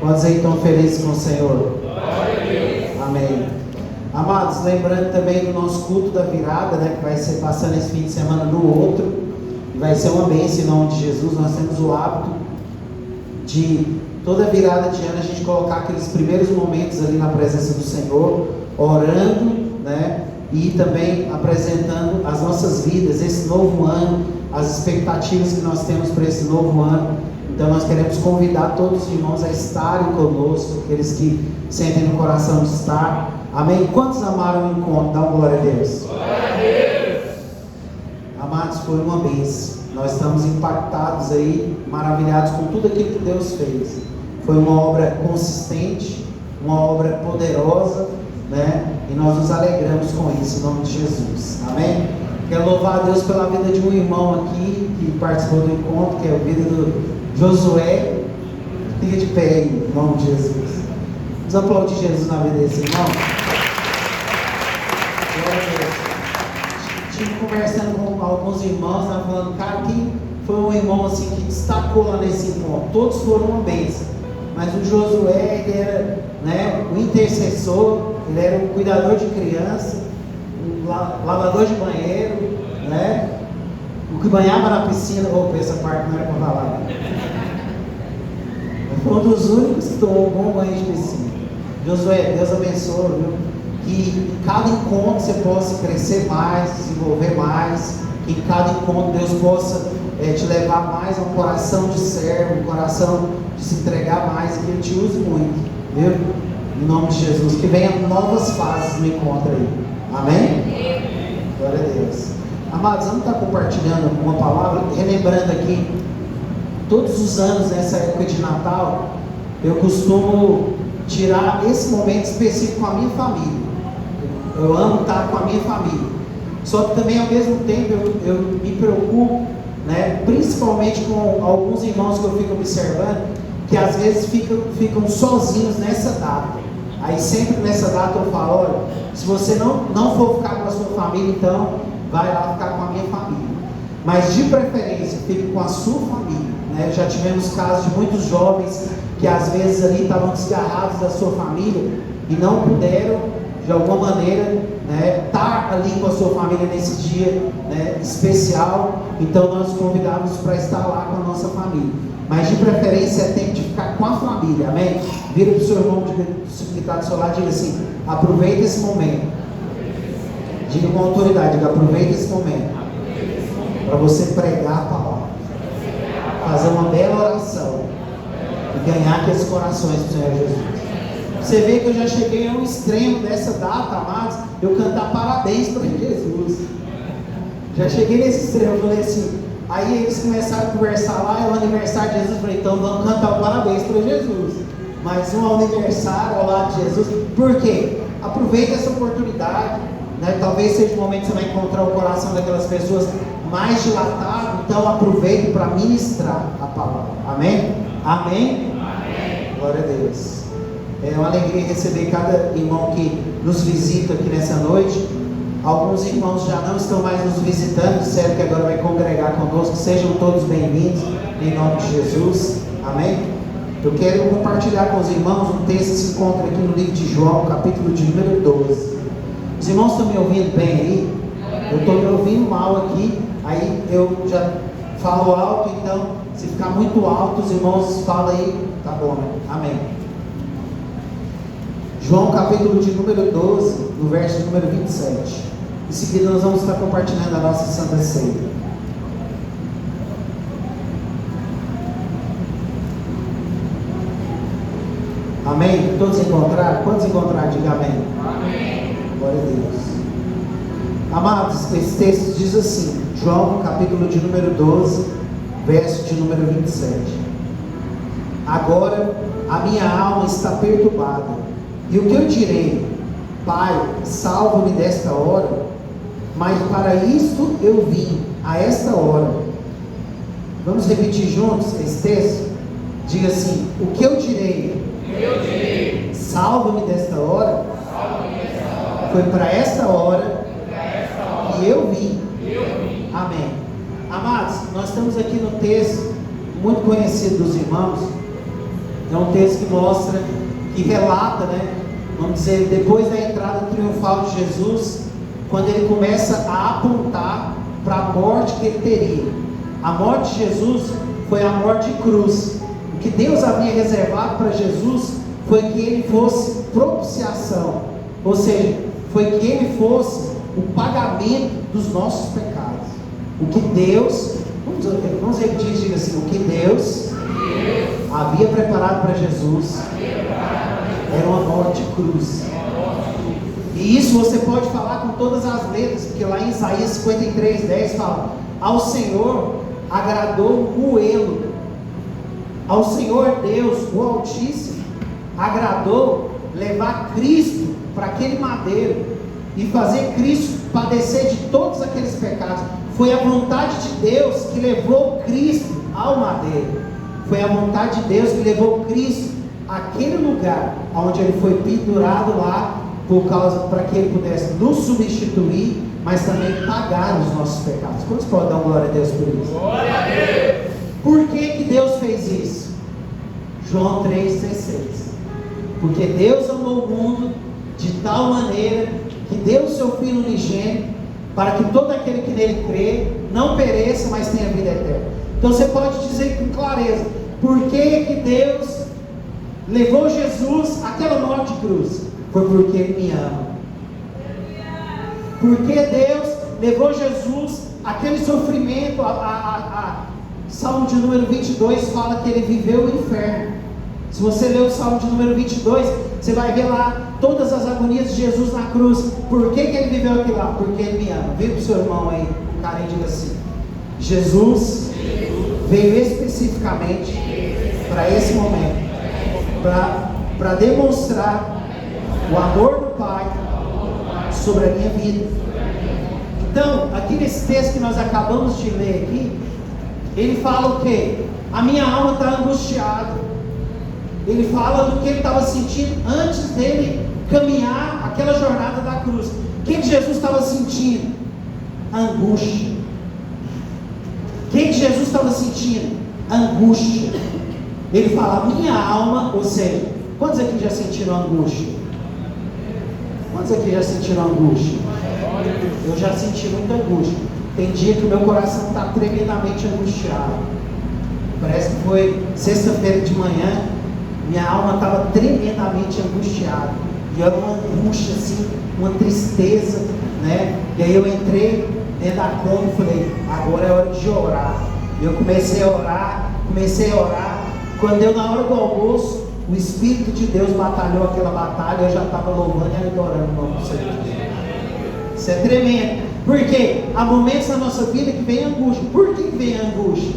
Quantos aí estão felizes com o Senhor? Amém. Amados, lembrando também do nosso culto da virada, né, que vai ser passando esse fim de semana no outro, e vai ser uma bênção em nome de Jesus. Nós temos o hábito de toda virada de ano a gente colocar aqueles primeiros momentos ali na presença do Senhor, orando, né, e também apresentando as nossas vidas, esse novo ano, as expectativas que nós temos para esse novo ano. Então nós queremos convidar todos os irmãos a estarem conosco, aqueles que sentem no coração de estar. Amém? Quantos amaram o encontro? Dá uma glória a Deus. Glória a Deus. Amados, foi uma bênção. Nós estamos impactados aí, maravilhados com tudo aquilo que Deus fez. Foi uma obra consistente, uma obra poderosa, né? E nós nos alegramos com isso, em nome de Jesus. Amém? Quero louvar a Deus pela vida de um irmão aqui, que participou do encontro, que é a vida do Josué. Fica de pé aí, em nome de Jesus. Vamos aplaudir Jesus na vida desse irmão. Estive conversando com alguns irmãos, né, falando, cara, que foi um irmão assim que destacou lá nesse encontro. Todos foram uma bênção, mas o Josué, ele era, né, o intercessor, ele era o cuidador de criança, o lavador de banheiro, né, o que banhava na piscina. Opa, essa parte não era para falar. Foi um dos únicos que tomou um bom banho de piscina. Josué, Deus abençoe, viu? Que em cada encontro você possa crescer mais, desenvolver mais, que em cada encontro Deus possa te levar mais a um coração de servo, um coração de se entregar mais, que Ele te use muito, viu? Em nome de Jesus, que venham novas fases no encontro aí, amém? Glória a Deus. Amados, vamos estar compartilhando uma palavra, relembrando aqui, todos os anos nessa época de Natal, eu costumo tirar esse momento específico com a minha família. Eu amo estar com a minha família. Só que também ao mesmo tempo eu me preocupo, né, principalmente com alguns irmãos que eu fico observando, que às vezes ficam sozinhos nessa data. Aí sempre nessa data eu falo, olha, se você não for ficar com a sua família, então vai lá ficar com a minha família. Mas de preferência, fique com a sua família. Né? Já tivemos casos de muitos jovens que às vezes ali estavam desgarrados da sua família e não puderam, de alguma maneira, né, estar ali com a sua família nesse dia, né, especial. Então nós convidamos para estar lá com a nossa família. Mas de preferência é tempo de ficar com a família, amém? Vira para o seu irmão que está do seu lado e diga assim: aproveita esse momento. Diga com autoridade, diga, aproveita esse momento para você pregar a palavra, fazer uma bela oração e ganhar aqueles corações do Senhor Jesus. Você vê que eu já cheguei ao extremo dessa data, amados, eu cantar parabéns para Jesus. Já cheguei nesse extremo, eu falei assim. Aí eles começaram a conversar lá, é o aniversário de Jesus. Eu falei, então vamos cantar o parabéns para Jesus. Mais um aniversário ao lado de Jesus. Por quê? Aproveita essa oportunidade, né? Talvez seja o momento que você vai encontrar o coração daquelas pessoas mais dilatado. Então aproveite para ministrar a palavra. Amém? Amém? Amém. Glória a Deus. É uma alegria receber cada irmão que nos visita aqui nessa noite. Alguns irmãos já não estão mais nos visitando, disseram que agora vai congregar conosco. Sejam todos bem-vindos, em nome de Jesus. Amém? Eu quero compartilhar com os irmãos um texto que se encontra aqui no livro de João, capítulo de número 12. Os irmãos estão me ouvindo bem aí? Eu estou me ouvindo mal aqui, aí eu já falo alto, então se ficar muito alto, os irmãos falam aí, tá bom, né? Amém. João capítulo de número 12, no verso número 27. Em seguida nós vamos estar compartilhando a nossa Santa Ceia. Amém? Todos encontraram? Quantos encontraram? Diga amém. Amém. Glória a Deus. Amados, esse texto diz assim, João capítulo de número 12, verso de número 27. Agora a minha alma está perturbada. E o que eu direi? Pai, salva-me desta hora. Mas para isto eu vim, a esta hora. Vamos repetir juntos esse texto? Diga assim: o que eu direi? Salva-me desta hora. Foi para esta hora que eu vim. Amém. Amados, nós estamos aqui no texto muito conhecido dos irmãos, É um texto que mostra, que relata, né? Vamos dizer, depois da entrada triunfal de Jesus, quando ele começa a apontar para a morte que ele teria. A morte de Jesus foi a morte de cruz. O que Deus havia reservado para Jesus foi que ele fosse propiciação, ou seja, foi que ele fosse o pagamento dos nossos pecados. O que Deus, vamos repetir, diga assim, o que Deus havia preparado para Jesus era uma morte de cruz. E isso você pode falar com todas as letras, porque lá em Isaías 53:10 fala: ao Senhor agradou o moê-lo. Ao Senhor Deus, o Altíssimo, agradou levar Cristo para aquele madeiro e fazer Cristo padecer de todos aqueles pecados. Foi a vontade de Deus que levou Cristo ao madeiro. Foi a vontade de Deus que levou Cristo àquele lugar onde ele foi pendurado lá, para que ele pudesse nos substituir, mas também pagar os nossos pecados. Quantos podem dar glória a Deus por isso? Glória a Deus! Por que Deus fez isso? João 3,16. Porque Deus amou o mundo de tal maneira que deu o seu Filho unigênito, para que todo aquele que nele crê não pereça, mas tenha vida eterna. Então você pode dizer com clareza: por que Deus levou Jesus àquela morte de cruz? Foi porque Ele me ama. Porque Deus levou Jesus àquele sofrimento. Salmo de número 22 fala que Ele viveu o inferno. Se você ler o Salmo de número 22, você vai ver lá todas as agonias de Jesus na cruz. Por que Ele viveu aquilo lá? Porque Ele me ama. Vira para o seu irmão aí, o cara, e diga assim: Jesus veio especificamente para esse momento, para demonstrar o amor do Pai sobre a minha vida. Então, aqui nesse texto que nós acabamos de ler aqui, ele fala o quê? A minha alma está angustiada. Ele fala do que ele estava sentindo antes dele caminhar aquela jornada da cruz. O que Jesus estava sentindo? Angústia. O que Jesus estava sentindo? Angústia. Ele fala: minha alma, ou seja, quantos aqui já sentiram angústia? Quantos aqui já sentiram angústia? Eu já senti muita angústia. Tem dia que o meu coração está tremendamente angustiado. Parece que foi sexta-feira de manhã, minha alma estava tremendamente angustiada. E era uma angústia assim, uma tristeza, né? E aí eu entrei dentro da cama e falei: agora é hora de orar. E eu comecei a orar. Quando deu na hora do almoço, o Espírito de Deus batalhou aquela batalha. Eu já estava louvando e adorando o nome do Senhor. Isso é tremendo. Porque há momentos na nossa vida que vem angústia. Por que vem angústia?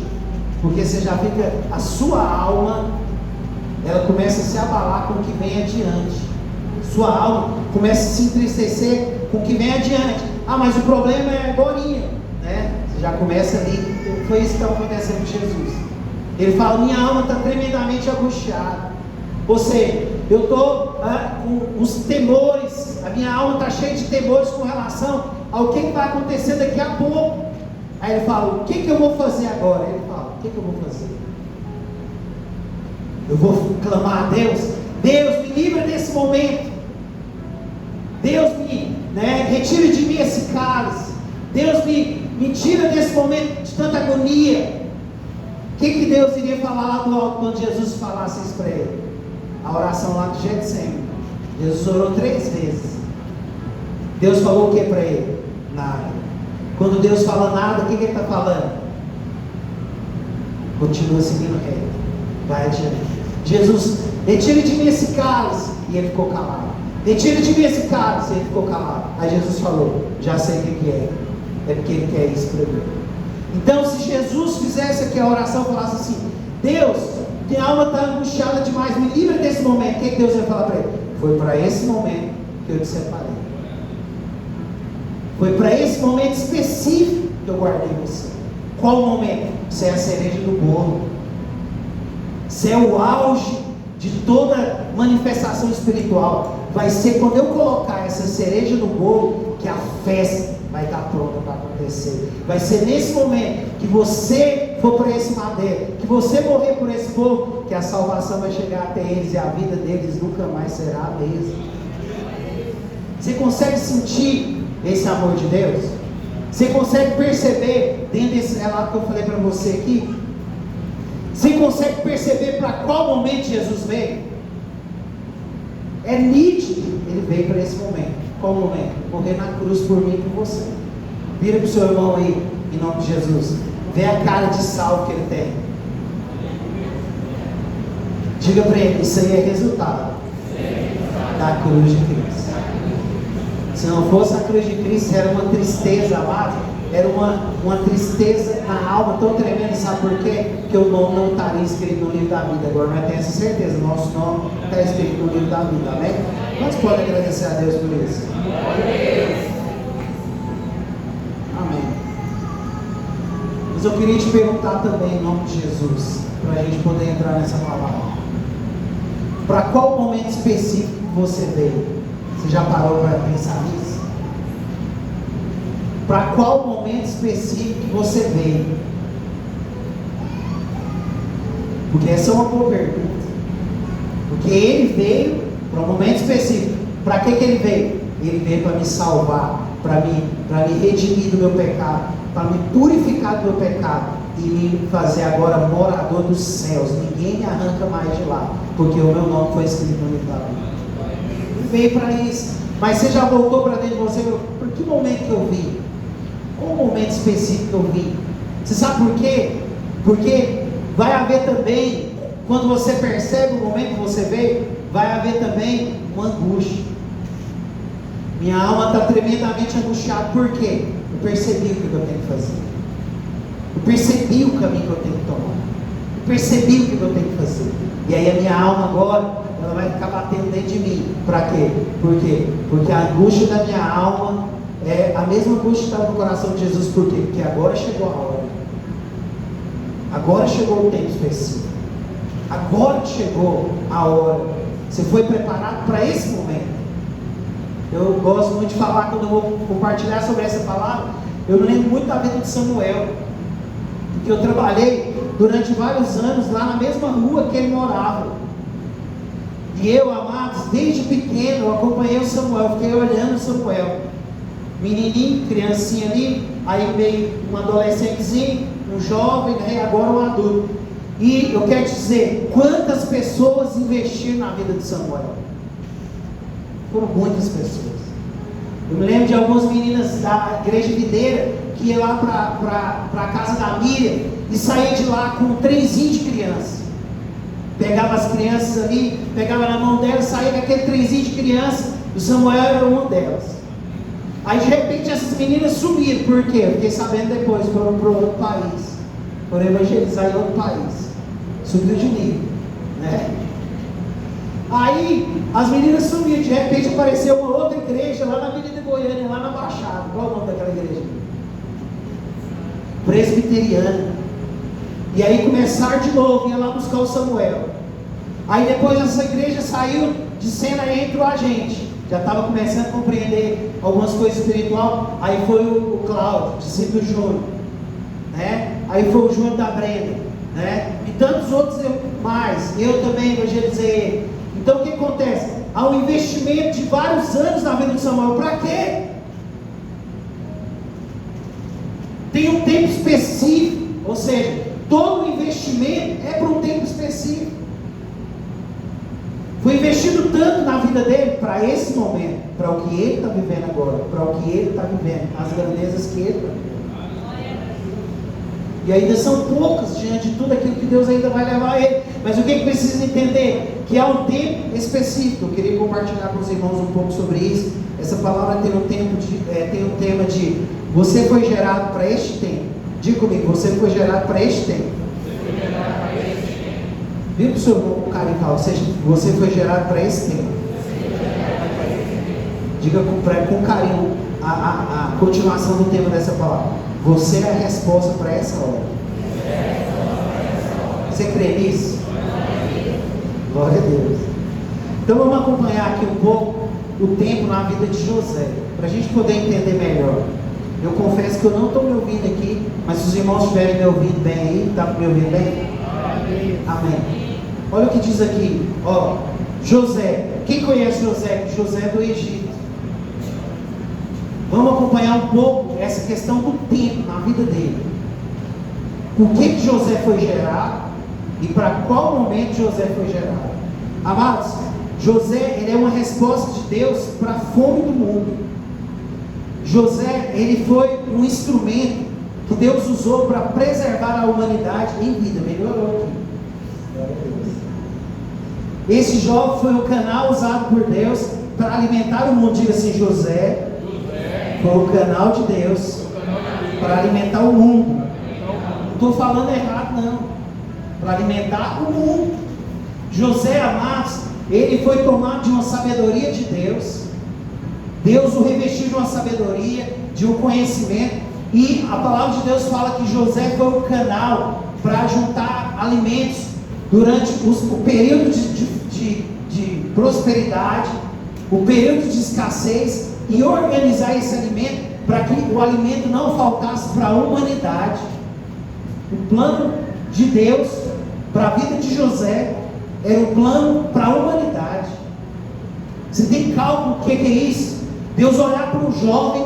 Porque você já fica, a sua alma, ela começa a se abalar com o que vem adiante. Sua alma começa a se entristecer com o que vem adiante. Ah, mas o problema é agorinha, né? Você já começa ali. Foi isso que estava acontecendo com Jesus. Ele fala: minha alma está tremendamente angustiada. Ou seja, eu estou com os temores, a minha alma está cheia de temores com relação ao que vai acontecer daqui a pouco. Aí ele fala: o que eu vou fazer agora? Ele fala: o que eu vou fazer? Eu vou clamar a Deus: Deus, me livra desse momento. Deus, retira de mim esse cálice. Deus, me tira desse momento de tanta agonia. O que Deus iria falar lá do alto quando Jesus falasse isso para ele? A oração lá do Getsemane. Jesus orou 3 vezes. Deus falou o que para ele? Nada. Quando Deus fala nada, o que ele está falando? Continua seguindo reto. Vai adiante. Jesus, retire de mim esse cálice. E ele ficou calado. Retire de mim esse cálice. E ele ficou calado. Aí Jesus falou: já sei o que é. É porque ele quer isso para mim. Então, se Jesus fizesse aqui a oração, falasse assim: Deus, minha alma está angustiada demais, me livra desse momento. O que Deus ia falar para ele? Foi para esse momento que eu te separei. Foi para esse momento específico que eu guardei você. Qual momento? Você é a cereja do bolo. Você é o auge de toda manifestação espiritual. Vai ser quando eu colocar essa cereja no bolo que a festa vai estar pronta para acontecer. Vai ser nesse momento que você for para esse madeiro, que você morrer por esse povo, que a salvação vai chegar até eles e a vida deles nunca mais será a mesma. Você consegue sentir esse amor de Deus? Você consegue perceber, dentro desse relato que eu falei para você aqui, você consegue perceber para qual momento Jesus veio? É nítido, ele veio para esse momento. Qual momento? Morrer na cruz por mim e por você. Vira para o seu irmão aí, em nome de Jesus. Vê a cara de salvo que ele tem. Diga para ele, isso aí é resultado da cruz de Cristo. Se não fosse a cruz de Cristo, era uma tristeza, amado. Era uma tristeza na alma tão tremenda, sabe por quê? Porque o nome não estaria escrito no livro da vida. Agora nós temos essa certeza, nosso nome está escrito no livro da vida, amém? Quantos podem agradecer a Deus por isso? Amém. Mas eu queria te perguntar também, em nome de Jesus, para a gente poder entrar nessa palavra. Para qual momento específico você veio? Você já parou para pensar nisso? Para qual momento específico que você veio? Porque essa é uma boa pergunta. Porque ele veio para um momento específico. Para que ele veio? Ele veio para me salvar, para me redimir do meu pecado, para me purificar do meu pecado e me fazer agora morador dos céus. Ninguém me arranca mais de lá, porque o meu nome foi escrito no livro da vida. Ele veio para isso. Mas você já voltou para dentro de você? Por que momento que eu vim? Qual o momento específico que eu vim? Você sabe por quê? Porque vai haver também, quando você percebe o momento que você veio, vai haver também uma angústia. Minha alma está tremendamente angustiada. Por quê? Eu percebi o que eu tenho que fazer. Eu percebi o caminho que eu tenho que tomar. Eu percebi o que eu tenho que fazer. E aí a minha alma agora, ela vai ficar batendo dentro de mim. Para quê? Por quê? Porque a angústia da minha alma é a mesma angústia que estava no coração de Jesus. Por quê? Porque agora chegou a hora. Agora chegou o tempo específico. Agora chegou a hora. Você foi preparado para esse momento. Eu gosto muito de falar, quando eu vou compartilhar sobre essa palavra, eu me lembro muito da vida de Samuel. Porque eu trabalhei durante vários anos lá na mesma rua que ele morava. E eu, amados, desde pequeno, eu acompanhei o Samuel, fiquei olhando o Samuel. Menininho, criancinha ali, aí veio um adolescentezinho, um jovem, né, e agora um adulto. E eu quero te dizer, quantas pessoas investiram na vida de Samuel? Foram muitas pessoas. Eu me lembro de algumas meninas da igreja videira que ia lá para a casa da Miriam e saía de lá com um trenzinho de criança. Pegava as crianças ali, pegava na mão delas, saía com aquele trenzinho de criança. O Samuel era uma delas. Aí de repente essas meninas sumiram. Por quê? Eu fiquei sabendo depois, foram para outro país. Foram evangelizar em outro país. Subiu de nível, né? Aí as meninas sumiram. De repente apareceu uma outra igreja lá na Avenida Goiânia, lá na Baixada. Qual é o nome daquela igreja? Presbiteriana. E aí começaram de novo, ia lá buscar o Samuel. Aí depois essa igreja saiu de cena e entrou a gente. Já estava começando a compreender algumas coisas espirituais. Aí foi o Cláudio, discípulo Júnior, né? Aí foi o Júnior da Brenda, né? E tantos outros mais. Eu também evangelizei ele. Então o que acontece? Há um investimento de vários anos na vida de Samuel. Para quê? Tem um tempo específico. Ou seja, todo investimento é para um tempo específico. Foi investido tanto na vida dele para esse momento, para o que ele está vivendo agora, para o que ele está vivendo, as grandezas que ele está vivendo. E ainda são poucas diante de tudo aquilo que Deus ainda vai levar a ele. Mas o que precisa entender? Que há um tempo específico. Eu queria compartilhar com os irmãos um pouco sobre isso. Essa palavra tem um tema de você foi gerado para este tempo. Diga comigo, você foi gerado para este tempo. Viu para o seu irmão com carinho, você foi gerado para esse tempo. Diga com carinho a continuação do tema dessa palavra. Você é a resposta para essa hora. Você crê nisso? Glória a Deus. Então vamos acompanhar aqui um pouco o tempo na vida de José, para a gente poder entender melhor. Eu confesso que eu não estou me ouvindo aqui, mas se os irmãos estiverem me ouvindo bem aí, está me ouvindo bem? Amém. Olha o que diz aqui, ó, José. Quem conhece José? José do Egito. Vamos acompanhar um pouco essa questão do tempo na vida dele. Por que José foi gerado e para qual momento José foi gerado? Amados, José, ele é uma resposta de Deus para a fome do mundo. José, ele foi um instrumento que Deus usou para preservar a humanidade em vida. Melhorou aqui. Esse jovem foi o canal usado por Deus para alimentar o mundo. Diga assim, José foi o canal de Deus para alimentar o mundo. Não estou falando errado não. Para alimentar o mundo. José, amados, ele foi tomado de uma sabedoria de Deus. Deus o revestiu de uma sabedoria, de um conhecimento. E a palavra de Deus fala que José foi o canal para juntar alimentos durante o período de prosperidade, o período de escassez, e organizar esse alimento para que o alimento não faltasse para a humanidade. O plano de Deus para a vida de José era um plano para a humanidade. Você tem cálculo do que é isso? Deus olhar para um jovem,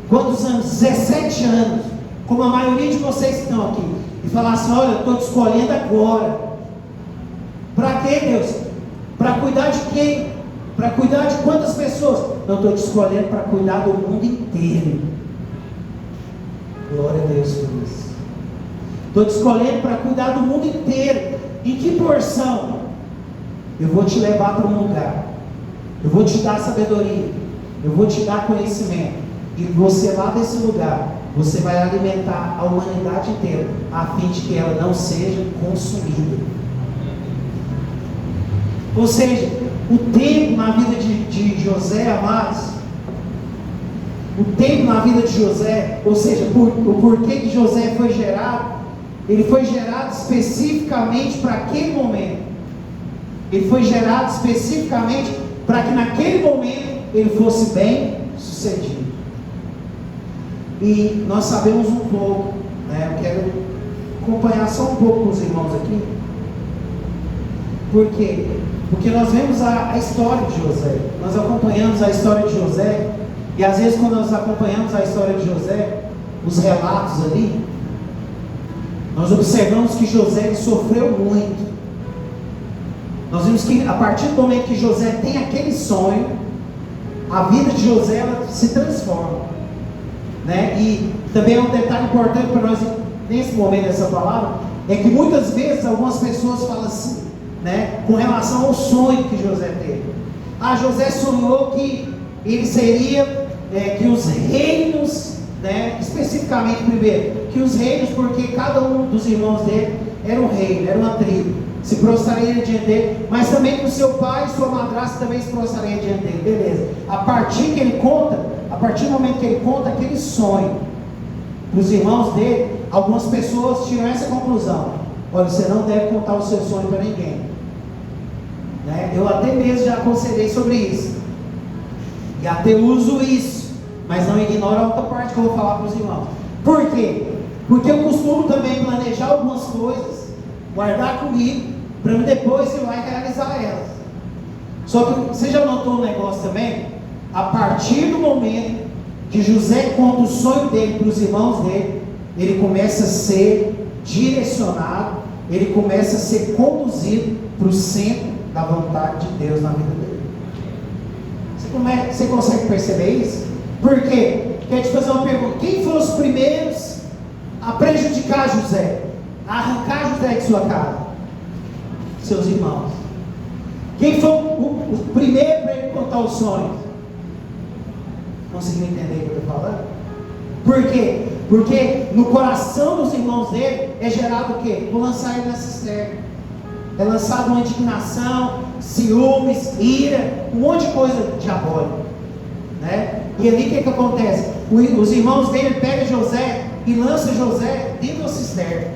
quantos anos? 17 anos, como a maioria de vocês que estão aqui, e falar assim: olha, eu estou te escolhendo agora. Para quê, Deus? Para cuidar de quem? Para cuidar de quantas pessoas? Não, estou te escolhendo para cuidar do mundo inteiro. Glória a Deus por isso. Estou te escolhendo para cuidar do mundo inteiro. Em que porção? Eu vou te levar para um lugar. Eu vou te dar sabedoria. Eu vou te dar conhecimento. E você lá desse lugar, você vai alimentar a humanidade inteira, a fim de que ela não seja consumida. Ou seja, o tempo na vida de José, amados, o tempo na vida de José, ou seja, o porquê que José foi gerado, ele foi gerado especificamente para aquele momento. Ele foi gerado especificamente para que naquele momento ele fosse bem sucedido. E nós sabemos um pouco, né? Eu quero acompanhar só um pouco com os irmãos aqui. Por quê? Porque nós vemos a história de José. Nós acompanhamos a história de José. E às vezes quando nós acompanhamos a história de José, os relatos ali, nós observamos que José ele sofreu muito. Nós vimos que a partir do momento que José tem aquele sonho, a vida de José ela se transforma, né? E também é um detalhe importante para nós nesse momento dessa palavra, é que muitas vezes algumas pessoas falam assim, né, com relação ao sonho que José teve. José sonhou que ele seria, que os reinos, né, especificamente primeiro, que os reinos, porque cada um dos irmãos dele era um reino, era uma tribo, se prostraria diante dele, mas também que o seu pai e sua madrasta também se prostraria diante dele. Beleza. A partir do momento que ele conta aquele sonho para os irmãos dele, algumas pessoas tiram essa conclusão: olha, você não deve contar o seu sonho para ninguém, né? Eu até mesmo já aconselhei sobre isso, e até uso isso, mas não ignora a outra parte que eu vou falar para os irmãos. Por quê? Porque eu costumo também planejar algumas coisas, guardar comigo, para mim depois ir lá e realizar elas. Só que você já notou um negócio também? A partir do momento que José conta o sonho dele para os irmãos dele, ele começa a ser direcionado, ele começa a ser conduzido para o centro da vontade de Deus na vida dele. Você consegue perceber isso? Por quê? Quero te fazer uma pergunta: quem foram os primeiros a prejudicar José, a arrancar José de sua casa? Seus irmãos. Quem foi o primeiro para ele contar os sonhos? Conseguiu entender o que eu estou falando? Por quê? Porque no coração dos irmãos dele é gerado o quê? Vou lançar ele na cisterna. É lançado uma indignação, ciúmes, ira, um monte de coisa diabólica, né? E ali o que acontece? Os irmãos dele pegam José e lançam José dentro da cisterna.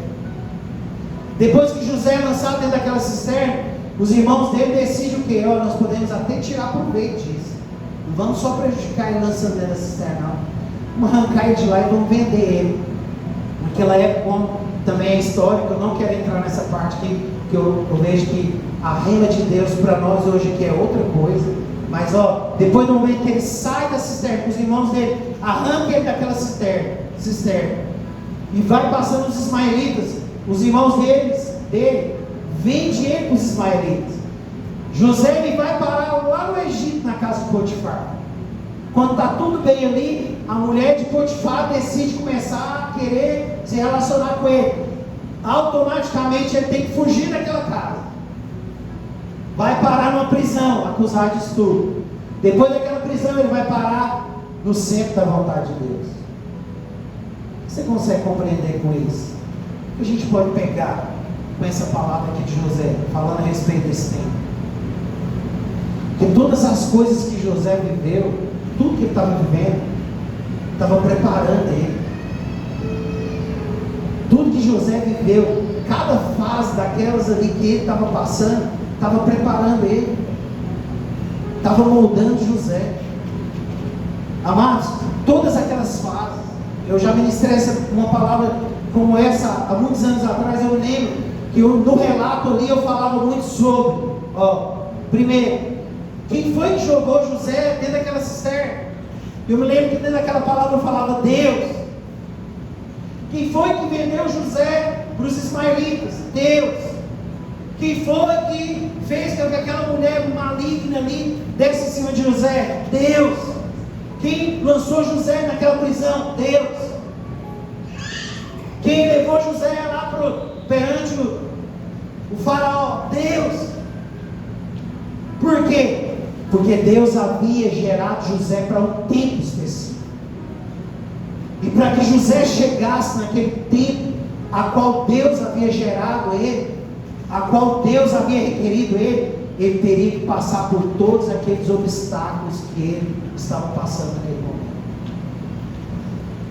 Depois que José é lançado dentro daquela cisterna, os irmãos dele decidem o quê? Nós podemos até tirar proveito disso. Não vamos só prejudicar ele lançando dentro da cisterna, não. Vamos arrancar ele de lá e vamos vender ele. Naquela época, como também é histórico, eu não quero entrar nessa parte aqui, porque eu vejo que a reina de Deus para nós hoje aqui é outra coisa. Mas depois do momento que ele sai da cisterna, com os irmãos dele, arranca ele daquela cisterna e vai passando os ismaelitas, os irmãos dele, vende ele para os ismaelitas. José ele vai parar lá no Egito, na casa de Potifar. Quando está tudo bem ali, a mulher de Potifar decide começar a querer se relacionar com ele. Automaticamente ele tem que fugir daquela casa. Vai parar numa prisão, acusado de estupro. Depois daquela prisão ele vai parar no centro da vontade de Deus. Você consegue compreender com isso? O que a gente pode pegar com essa palavra aqui de José, falando a respeito desse tempo? Que todas as coisas que José viveu, tudo que ele estava vivendo, estava preparando ele. Tudo que José viveu, cada fase daquelas ali que ele estava passando, estava preparando ele, estava moldando José. Amados, todas aquelas fases, eu já ministrei uma palavra como essa há muitos anos atrás. Eu lembro que no relato ali eu falava muito sobre, primeiro, quem foi que jogou José dentro daquela cisterna? Eu me lembro que dentro daquela palavra eu falava Deus. Quem foi que vendeu José para os ismaelitas? Deus. Quem foi que fez com que aquela mulher maligna ali desse em cima de José? Deus. Quem lançou José naquela prisão? Deus. Quem levou José lá perante o faraó? Deus. Por quê? Porque Deus havia gerado José para um tempo específico. E para que José chegasse naquele tempo a qual Deus havia gerado ele, a qual Deus havia requerido ele teria que passar por todos aqueles obstáculos que ele estava passando naquele momento.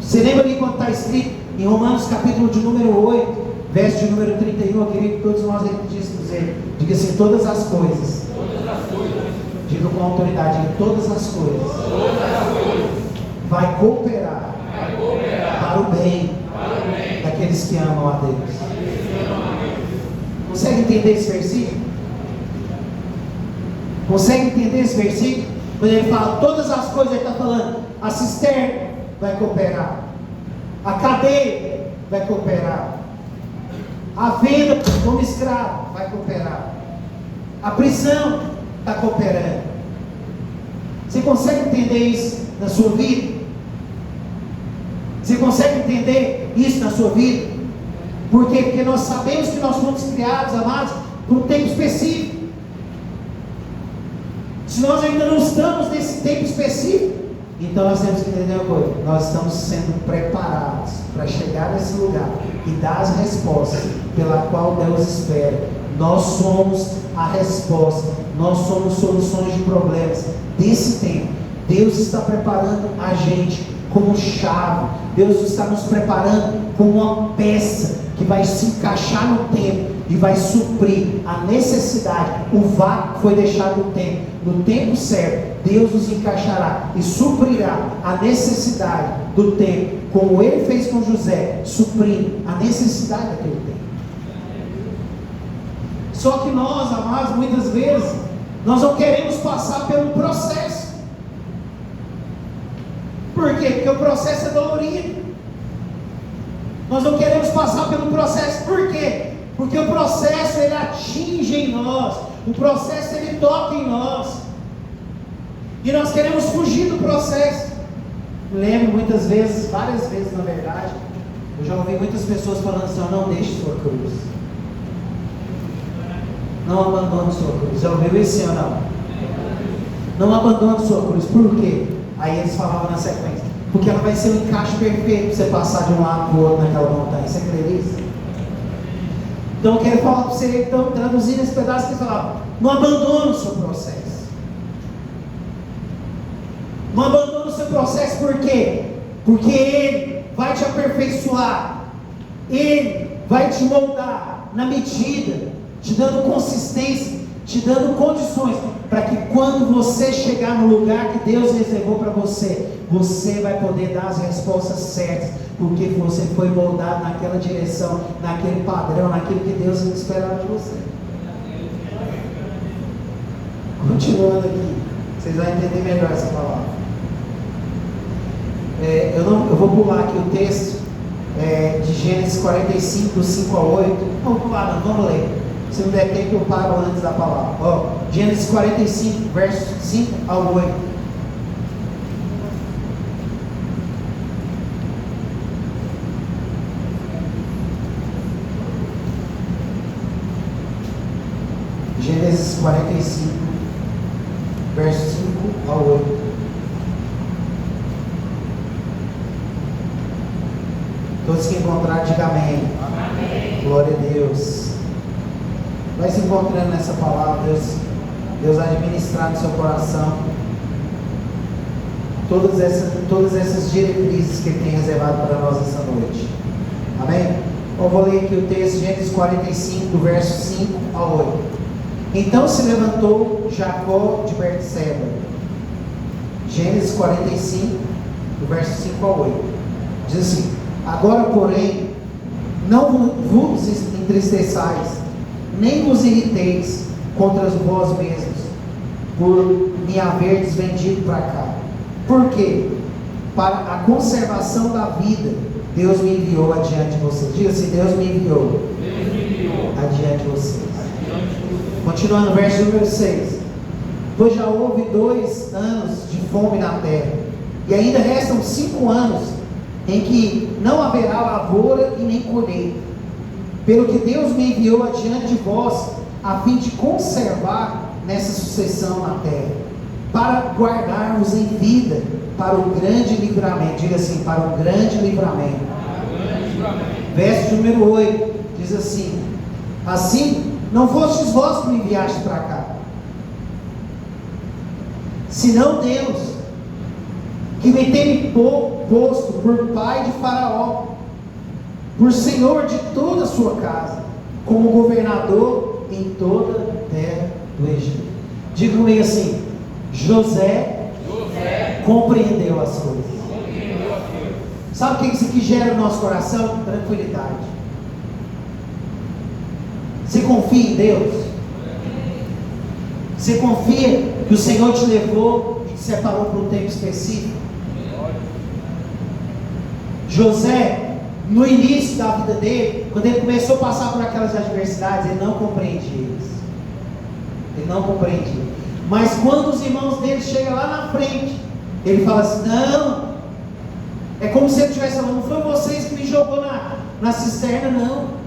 Você lembra ali quando está escrito em Romanos capítulo de número 8, verso de número 31, eu queria que todos nós repetíssemos ele. Diga assim: todas as coisas. Diga com autoridade: em todas as coisas. Vai cooperar para o bem daqueles que amam a Deus. Consegue entender esse versículo? Consegue entender esse versículo? Quando ele fala todas as coisas, ele está falando: a cisterna vai cooperar, a cadeia vai cooperar, a venda como escravo vai cooperar, a prisão está cooperando. Você consegue entender isso na sua vida? Você consegue entender isso na sua vida? Por quê? Porque nós sabemos que nós fomos criados, amados, por um tempo específico. Se nós ainda não estamos nesse tempo específico, então nós temos que entender uma coisa: nós estamos sendo preparados para chegar nesse lugar e dar as respostas pela qual Deus espera. Nós somos a resposta, nós somos soluções de problemas desse tempo. Deus está preparando a gente como chave, Deus está nos preparando como uma peça que vai se encaixar no tempo e vai suprir a necessidade, o vácuo que foi deixado no tempo. No tempo certo, Deus nos encaixará e suprirá a necessidade do tempo, como Ele fez com José, suprindo a necessidade daquele tempo. Só que nós, amados, muitas vezes, nós não queremos passar pelo processo. Por quê? Porque o processo é dolorido. Nós não queremos passar pelo processo. Por quê? Porque o processo ele atinge em nós. O processo ele toca em nós. E nós queremos fugir do processo. Lembro muitas vezes, várias vezes na verdade, eu já ouvi muitas pessoas falando assim: não deixe sua cruz. Não abandone sua cruz. Já ouviu isso ou não? Não abandone sua cruz. Por quê? Aí eles falavam na sequência: porque ela vai ser um encaixe perfeito para você passar de um lado para o outro naquela montanha. Você crê nisso? Então eu quero falar para você, então, traduzindo esse pedaço que falava: não abandone o seu processo. Não abandone o seu processo. Por quê? Porque Ele vai te aperfeiçoar. Ele vai te moldar na medida, te dando consistência, te te dando condições para que quando você chegar no lugar que Deus reservou para você, você vai poder dar as respostas certas, porque você foi moldado naquela direção, naquele padrão, naquilo que Deus esperava de você. Continuando aqui, vocês vão entender melhor essa palavra. Eu vou pular aqui o texto de Gênesis 45, do 5 ao 8. Não, pular não, vamos ler. Se não der tempo, eu paro antes da palavra. Gênesis 45, versos 5 ao 8. Gênesis 45, versos 5 ao 8. Todos que encontraram, digam amém. Amém. Glória a Deus. Vai se encontrando nessa palavra, Deus vai administrar no seu coração todas essas diretrizes que Ele tem reservado para nós essa noite. Amém? Eu vou ler aqui o texto, Gênesis 45, do verso 5 ao 8. Então se levantou Jacó de Berseba. Gênesis 45, do verso 5 ao 8. Diz assim: agora, porém, não vos entristeçais, nem vos irriteis contra vós mesmos, por me haverdes vendido para cá. Por quê? Para a conservação da vida, Deus me enviou adiante de vocês. Diga assim: Deus me enviou adiante de vocês. Continuando o verso número 6. Pois já houve 2 anos de fome na terra, e ainda restam 5 anos em que não haverá lavoura e nem colheita. Pelo que Deus me enviou adiante de vós, a fim de conservar nessa sucessão na terra, para guardarmos em vida para o grande livramento. Diga assim: para o grande livramento. Verso número 8 diz assim: assim, não fostes vós que me enviastes para cá, senão Deus, que me tem posto por pai de Faraó, por senhor de toda a sua casa, como governador em toda a terra do Egito. Diga comigo assim: José compreendeu as coisas. Sabe o que isso aqui gera no nosso coração? Tranquilidade. Você confia em Deus? Você confia que o Senhor te levou e te separou para um tempo específico? José, no início da vida dele, quando ele começou a passar por aquelas adversidades, ele não compreendia eles. Ele não compreendia. Mas quando os irmãos dele chegam lá na frente, ele fala assim: não, é como se ele estivesse falando: não foi vocês que me jogou na cisterna, não.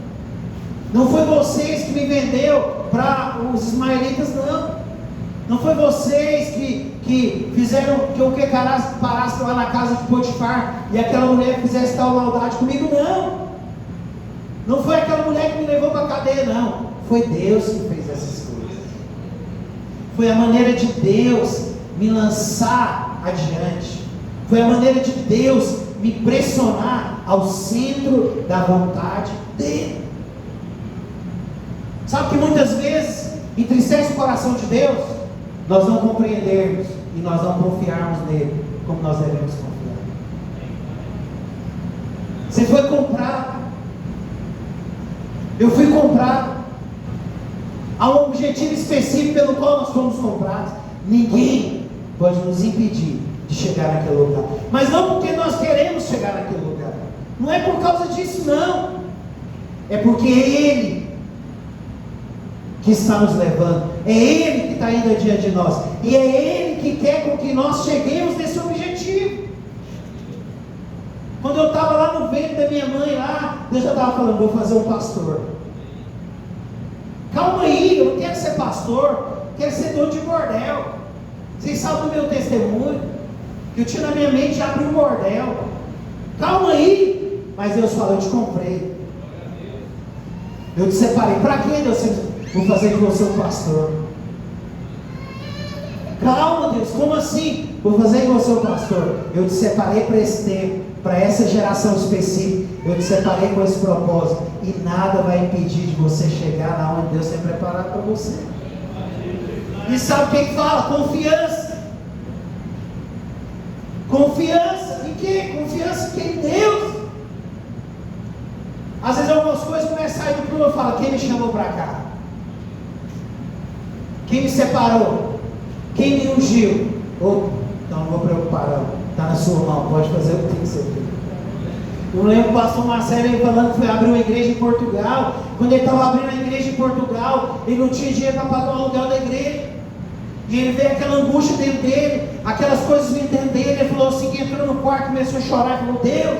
Não foi vocês que me vendeu para os ismaelitas, não. Não foi vocês que fizeram que eu parasse lá na casa de Potifar e aquela mulher fizesse tal maldade comigo, não. Não foi aquela mulher que me levou para a cadeia, não. Foi Deus que fez essas coisas. Foi a maneira de Deus me lançar adiante. Foi a maneira de Deus me pressionar ao centro da vontade dele. Sabe que muitas vezes entristece o coração de Deus? Nós não compreendermos e nós não confiarmos nele como nós devemos confiar. Você foi comprado. Eu fui comprado. Há um objetivo específico pelo qual nós fomos comprados. Ninguém pode nos impedir de chegar naquele lugar. Mas não porque nós queremos chegar naquele lugar. Não é por causa disso, não. É porque é Ele que está nos levando. É Ele que está indo adiante de nós. E é Ele que quer com que nós cheguemos nesse objetivo. Quando eu estava lá no ventre da minha mãe, lá, Deus já estava falando: vou fazer um pastor. Calma aí, eu não quero ser pastor, quero ser dono de bordel. Vocês sabem do meu testemunho, que eu tinha na minha mente abrir um bordel. Calma aí. Mas Deus falou: eu te comprei, eu te separei. Para quê, Deus? Vou fazer de você um pastor. Calma, Deus, como assim? Vou fazer de você um pastor. Eu te separei para esse tempo, para essa geração específica. Eu te separei com esse propósito. E nada vai impedir de você chegar lá onde Deus tem preparado para você. E sabe o que fala? Confiança. Confiança em quê? Confiança em quem? Em Deus. Às vezes algumas coisas começam a sair do plano e fala: quem me chamou para cá? Quem me separou? Quem me ungiu? Então não vou preocupar não. Está na sua mão, pode fazer o que tem que ser feito. Eu lembro que o pastor Marcelo falando que foi abrir uma igreja em Portugal. Quando ele estava abrindo a igreja em Portugal, ele não tinha dinheiro para pagar o aluguel da igreja. E ele veio aquela angústia dentro dele, aquelas coisas vindo dentro dele. Ele falou assim, que entrou no quarto, começou a chorar e falou: Deus,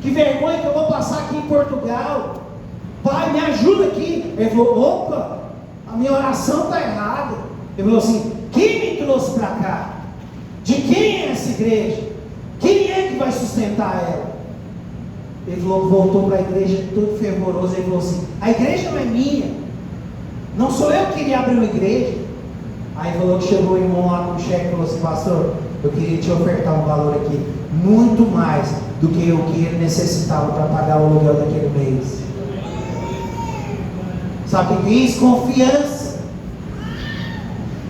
que vergonha que eu vou passar aqui em Portugal. Pai, me ajuda aqui. Ele falou: opa, a minha oração está errada. Ele falou assim: quem me trouxe para cá? De quem é essa igreja? Quem é que vai sustentar ela? Ele falou, voltou para a igreja todo fervoroso. Ele falou assim: a igreja não é minha, não sou eu que queria abrir uma igreja. Aí falou que chegou o irmão lá com o cheque e falou assim: pastor, eu queria te ofertar um valor aqui, muito mais do que o que ele necessitava para pagar o aluguel daquele mês. Sabe o que é isso? Confiança.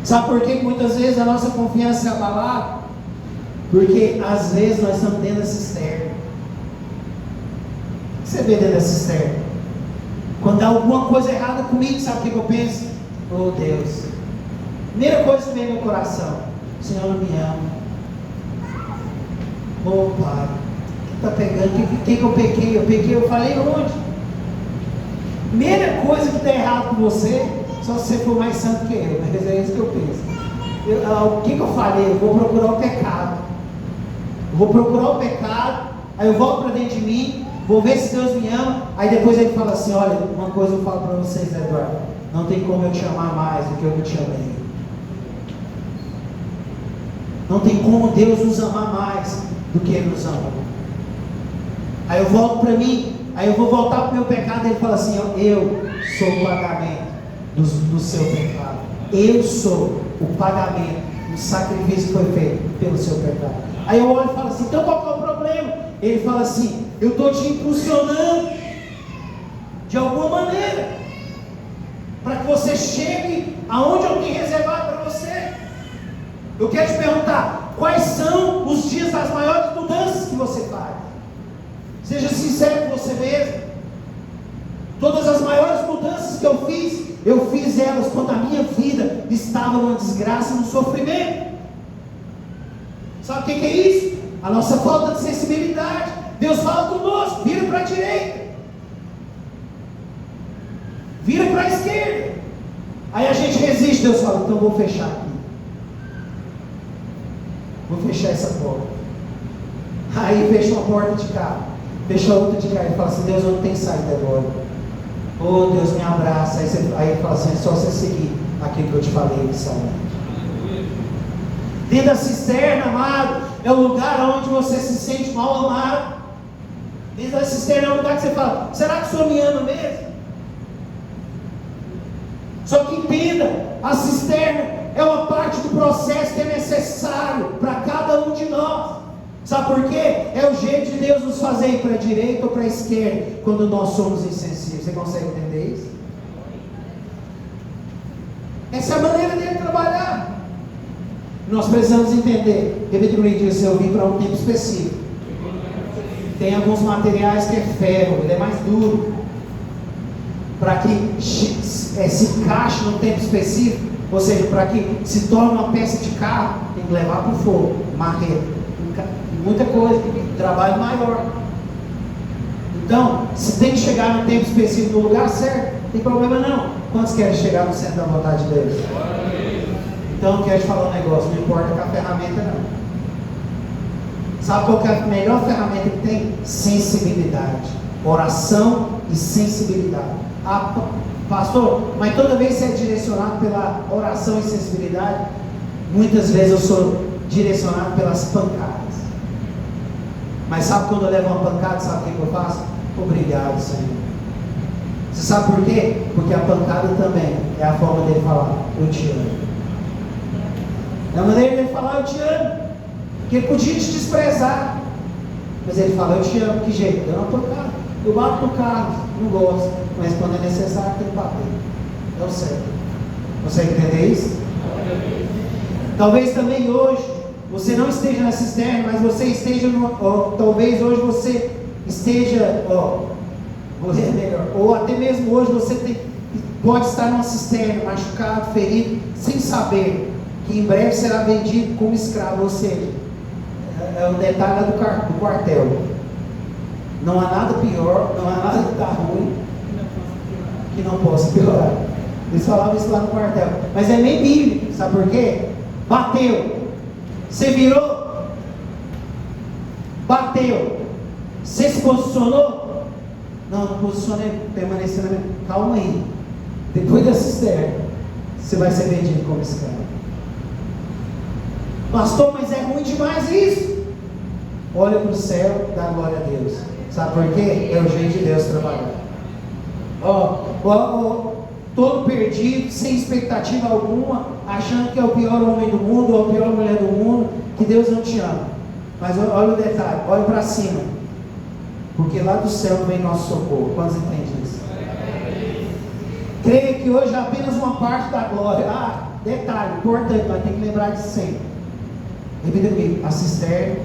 Sabe por que muitas vezes a nossa confiança é abalada? Porque às vezes nós estamos dentro da cisterna. O que você vê dentro da cisterna? Quando dá alguma coisa errada comigo, sabe o que eu penso? Oh Deus, primeira coisa que vem no meu coração: o Senhor não me ama. Oh Pai, o que está pegando? O que eu pequei? Eu falei onde? Primeira coisa que está errado com você, só se você for mais santo que eu, mas é isso que eu penso. O que eu falei? Eu vou procurar o pecado. Eu vou procurar o pecado, aí eu volto para dentro de mim, vou ver se Deus me ama. Aí depois ele fala assim: olha, uma coisa eu falo para vocês, Eduardo, não tem como eu te amar mais do que eu te amei. Não tem como Deus nos amar mais do que Ele nos ama. Aí eu volto para mim, aí eu vou voltar para o meu pecado, e Ele fala assim: eu sou o pagamento do seu pecado. Eu sou o pagamento, o sacrifício que foi feito pelo seu pecado. Aí eu olho e falo assim: então qual que é o problema? Ele fala assim: eu estou te impulsionando de alguma maneira para que você chegue aonde eu tenho reservado para você. Eu quero te perguntar: quais são os dias das maiores mudanças que você faz? Seja sincero com você mesmo. Todas as maiores mudanças que eu fiz elas quando a minha vida estava numa desgraça, num sofrimento. Sabe o que é isso? A nossa falta de sensibilidade. Deus fala conosco: vira para a direita, vira para a esquerda. Aí a gente resiste. Deus fala: então vou fechar aqui, vou fechar essa porta. Aí fecha uma porta de cá, fecha outra de cá, e fala assim: Deus, eu não tenho saída agora. Oh Deus, me abraça. Aí ele fala assim: é só você seguir aquilo que eu te falei inicialmente. Dentro da cisterna, amado, é o lugar onde você se sente mal amado. Dentro da cisterna é o lugar que você fala: será que o Senhor me ama mesmo? Só que entenda, a cisterna é uma parte do processo que é necessário para cada um de nós. Sabe por quê? É o jeito de Deus nos fazer ir para a direita ou para a esquerda quando nós somos insensíveis. Você consegue entender isso? Essa é a maneira dele trabalhar. Nós precisamos entender. David Green disse: eu vim para um tempo específico. Tem alguns materiais que é ferro, ele é mais duro, para que se encaixe num tempo específico, ou seja, para que se torne uma peça de carro, tem que levar para o fogo, marreta, muita coisa, trabalho maior. Então, se tem que chegar num tempo específico no lugar certo, não tem problema não. Quantos querem chegar no centro da vontade de Deus? Então eu quero te falar um negócio: não importa com a ferramenta não. Sabe qual que é a melhor ferramenta que tem? Sensibilidade. Oração e sensibilidade. Pastor, mas toda vez você é direcionado pela oração e sensibilidade? Muitas vezes eu sou direcionado pelas pancadas. Mas sabe quando eu levo uma pancada, sabe o que eu faço? Obrigado, Senhor. Você sabe por quê? Porque a pancada também é a forma dele falar: eu te amo. É a maneira dele falar: eu te amo. Porque ele podia te desprezar, mas ele fala: eu te amo. Que jeito? Dando uma pancada. Eu bato no carro, não gosto, mas quando é necessário tem que bater. É o certo. Consegue entender isso? Talvez também hoje você não esteja na cisterna, mas você esteja talvez hoje você esteja, ou até mesmo hoje você pode estar numa cisterna, machucado, ferido, sem saber que em breve será vendido como escravo. Ou seja, é um detalhe do quartel. Não há nada pior, não há nada que está ruim que não possa piorar. Eles falavam isso lá no quartel. Mas é meio bíblico, sabe por quê? Bateu. Você virou? Bateu. Você se posicionou? Não posicionei, permaneci na minha. Calma aí. Depois da cisterna, você vai ser vendido como escravo. Pastor, mas é ruim demais isso. Olha para o céu, dá glória a Deus. Sabe por quê? É o jeito de Deus trabalhar. Todo perdido, sem expectativa alguma, achando que é o pior homem do mundo, ou a pior mulher do mundo, que Deus não te ama. Mas olha o detalhe, olha para cima, porque lá do céu vem nosso socorro. Quantos entendem isso? Creio que hoje é apenas uma parte da glória. Detalhe, importante, nós temos que lembrar de sempre. Repita comigo, a cisterna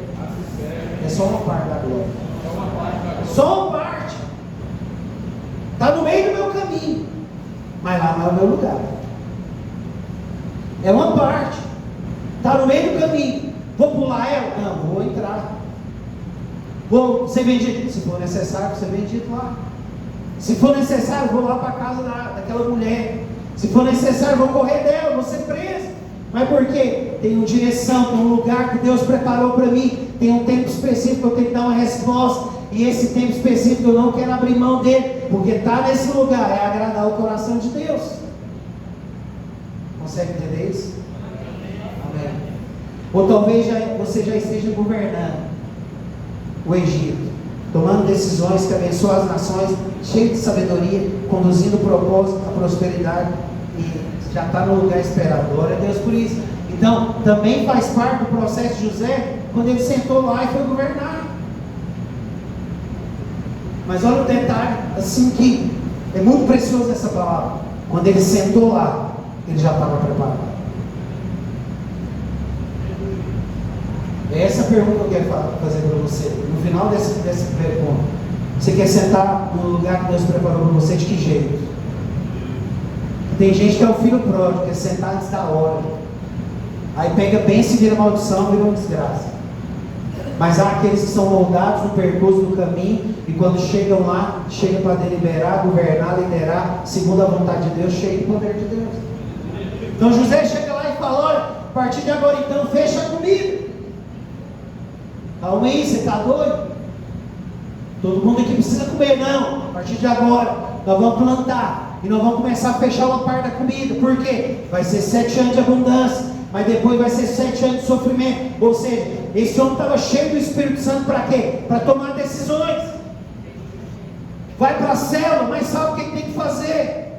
é só uma parte da glória. Só uma parte. Está no meio do meu caminho, mas lá não é o meu lugar. É uma parte. Está no meio do caminho. Vou pular ela? Não, vou entrar. Vou ser vendido? Se for necessário, ser vendido lá. Se for necessário, vou lá para a casa daquela mulher. Se for necessário, vou correr dela, vou ser preso. Mas por quê? Tem uma direção, tem um lugar que Deus preparou para mim. Tem um tempo específico que eu tenho que dar uma resposta. E esse tempo específico eu não quero abrir mão dele. Porque estar nesse lugar é agradar o coração de Deus. Consegue entender isso? Amém. Ou talvez você já esteja governando o Egito, tomando decisões que abençoam as nações, cheio de sabedoria, conduzindo o propósito, a prosperidade, e já está no lugar esperado. Glória a Deus por isso. Então, também faz parte do processo de José, quando ele sentou lá e foi governar. Mas olha o detalhe, assim, que é muito precioso essa palavra. Quando ele sentou lá, ele já estava preparado. É essa pergunta que eu quero fazer para você. No final desse primeiro ponto, você quer sentar no lugar que Deus preparou para você de que jeito? Tem gente que é o filho pródigo, quer sentar antes da hora. Aí pega bênção e vira maldição, vira uma desgraça. Mas há aqueles que são moldados no percurso do caminho, e quando chegam lá, chegam para deliberar, governar, liderar, segundo a vontade de Deus, cheio do poder de Deus. Então José chega lá e fala: olha, a partir de agora então, fecha a comida. Calma aí, você está doido? Todo mundo aqui precisa comer, não. A partir de agora, nós vamos plantar, e nós vamos começar a fechar uma parte da comida. Por quê? Vai ser 7 anos de abundância, mas depois vai ser 7 anos de sofrimento. Ou seja, esse homem estava cheio do Espírito Santo para quê? Para tomar decisões. Vai para a célula, mas sabe o que tem que fazer.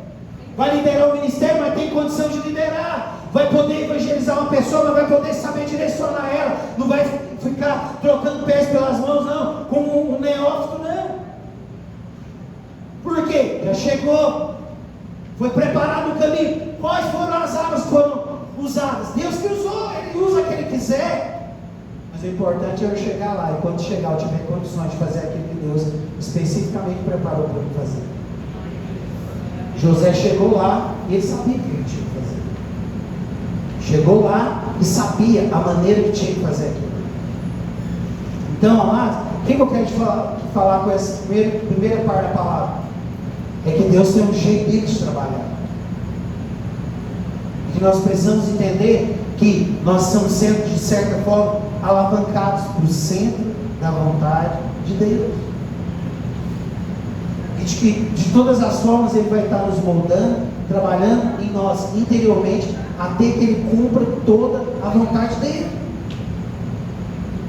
Vai liderar o ministério, mas tem condição de liderar. Vai poder evangelizar uma pessoa, mas vai poder saber direcionar ela. Não vai ficar trocando pés pelas mãos, não. Como um neófito, não. Por quê? Já chegou. Foi preparado o caminho. Quais foram as armas que foram usadas? Deus que usou. Ele usa o que Ele quiser. Mas o importante é eu chegar lá. E quando chegar eu tiver condições de fazer aquilo que Deus especificamente preparou para eu fazer. José chegou lá e ele sabia o que ele tinha que fazer. Chegou lá e sabia a maneira que tinha que fazer aquilo. Então, amados, o que eu quero te falar com essa primeira parte da palavra? É que Deus tem um jeito dele de trabalhar. E que nós precisamos entender que nós estamos sendo, de certa forma, alavancados para o centro da vontade de Deus. E de que, de todas as formas, Ele vai estar nos moldando, trabalhando em nós interiormente, até que Ele cumpra toda a vontade dEle.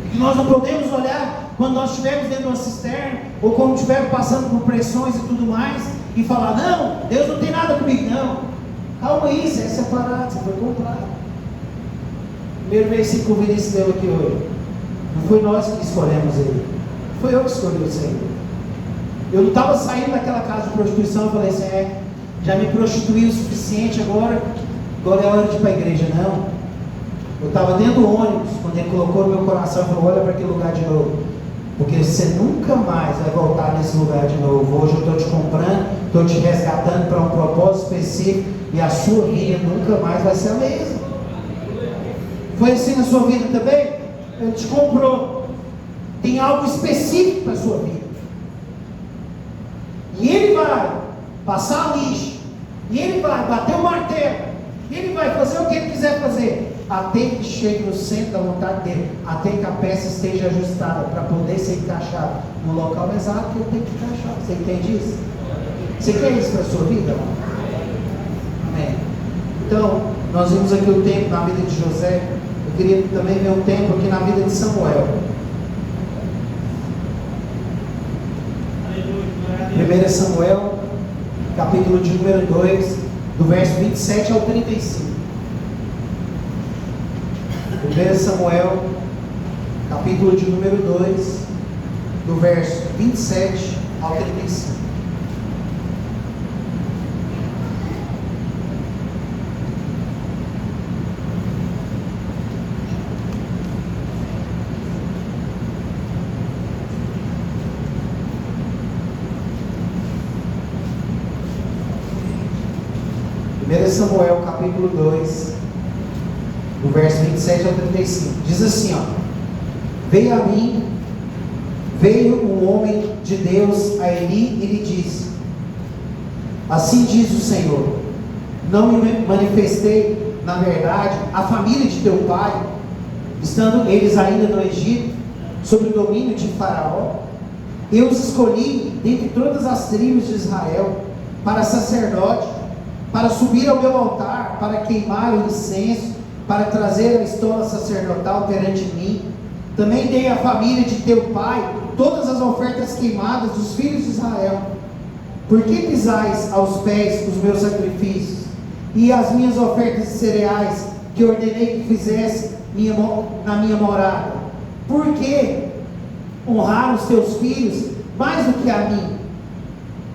E que nós não podemos olhar quando nós estivermos dentro de uma cisterna, ou quando estivermos passando por pressões e tudo mais, e falar: não, Deus não tem nada comigo. Não, calma aí, você é separado, você foi comprado. Primeiro versículo que o Vinícius deu aqui hoje. Não foi nós que escolhemos Ele, foi eu que escolhi o Senhor. Eu não estava saindo daquela casa de prostituição e falei assim: já me prostituí o suficiente, agora é hora de ir para a igreja. Não. Eu estava dentro do ônibus, quando ele colocou no meu coração e falou: olha para aquele lugar de novo, porque você nunca mais vai voltar nesse lugar de novo. Hoje eu estou te comprando, estou te resgatando para um propósito específico, e a sua vida nunca mais vai ser a mesma. Foi assim na sua vida também? Ele te comprou, tem algo específico para a sua vida, e ele vai passar a lixa, e ele vai bater o martelo, e ele vai fazer o que ele quiser fazer, até que chegue no centro da vontade dele, até que a peça esteja ajustada para poder ser encaixada no local exato que ele tem que encaixar. Você entende isso? Você quer isso para a sua vida? Amém. Então, nós vimos aqui o tempo na vida de José. Eu queria também ver um tempo aqui na vida de Samuel. 1 Samuel, capítulo de número 2, do verso 27 ao 35. 1 Samuel, capítulo de número 2, do verso 27 ao 35. Samuel capítulo 2, do verso 27 ao 35, diz assim, ó: veio a mim, veio um homem de Deus a Eli e lhe disse: assim diz o Senhor, não me manifestei, na verdade, a família de teu pai, estando eles ainda no Egito, sob o domínio de Faraó? Eu os escolhi dentre todas as tribos de Israel, para sacerdote, para subir ao meu altar, para queimar o incenso, para trazer a estola sacerdotal perante mim. Também dei à família de teu pai todas as ofertas queimadas dos filhos de Israel. Por que pisais aos pés os meus sacrifícios, e as minhas ofertas de cereais, que ordenei que fizesse na minha morada? Por que honrar os teus filhos mais do que a mim,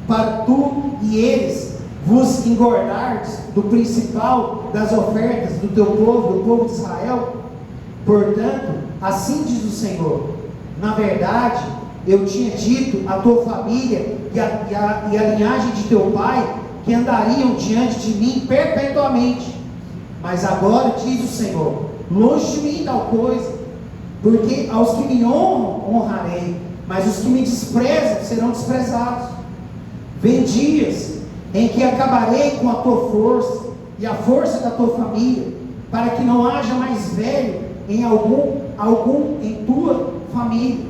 para tu e eles vos engordardes do principal das ofertas do teu povo, do povo de Israel? Portanto, assim diz o Senhor, na verdade, eu tinha dito à tua família e a linhagem de teu pai, que andariam diante de mim perpetuamente. Mas agora diz o Senhor, longe de mim tal coisa, porque aos que me honram, honrarei, mas os que me desprezam serão desprezados. Vem dias em que acabarei com a tua força e a força da tua família, para que não haja mais velho em algum em tua família.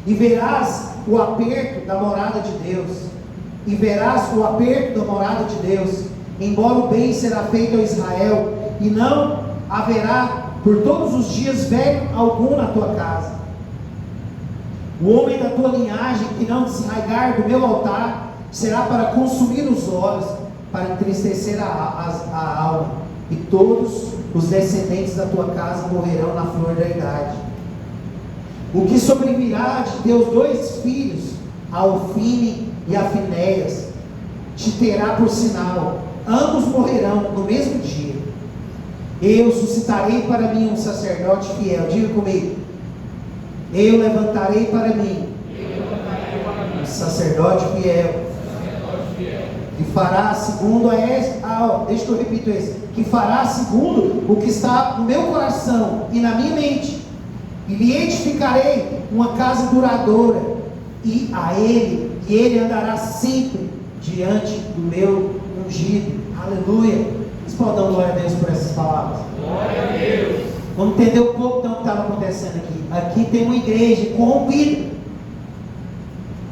E verás o aperto da morada de Deus, embora o bem será feito a Israel, e não haverá por todos os dias velho algum na tua casa. O homem da tua linhagem que não desraigar do meu altar, será para consumir os olhos, para entristecer a alma, e todos os descendentes da tua casa morrerão na flor da idade. O que sobrevirá de teus dois filhos, a Ofine e a Finéias, te terá por sinal, ambos morrerão no mesmo dia. Eu suscitarei para mim um sacerdote fiel, diga comigo, eu levantarei para mim um sacerdote fiel, que fará segundo deixa que eu repito esse, que fará segundo o que está no meu coração e na minha mente, e lhe edificarei uma casa duradoura, e ele andará sempre diante do meu ungido. Aleluia. Vocês podem dar glória a Deus por essas palavras? Glória a Deus. Vamos entender um pouco então o que estava acontecendo aqui. Aqui tem uma igreja corrompida.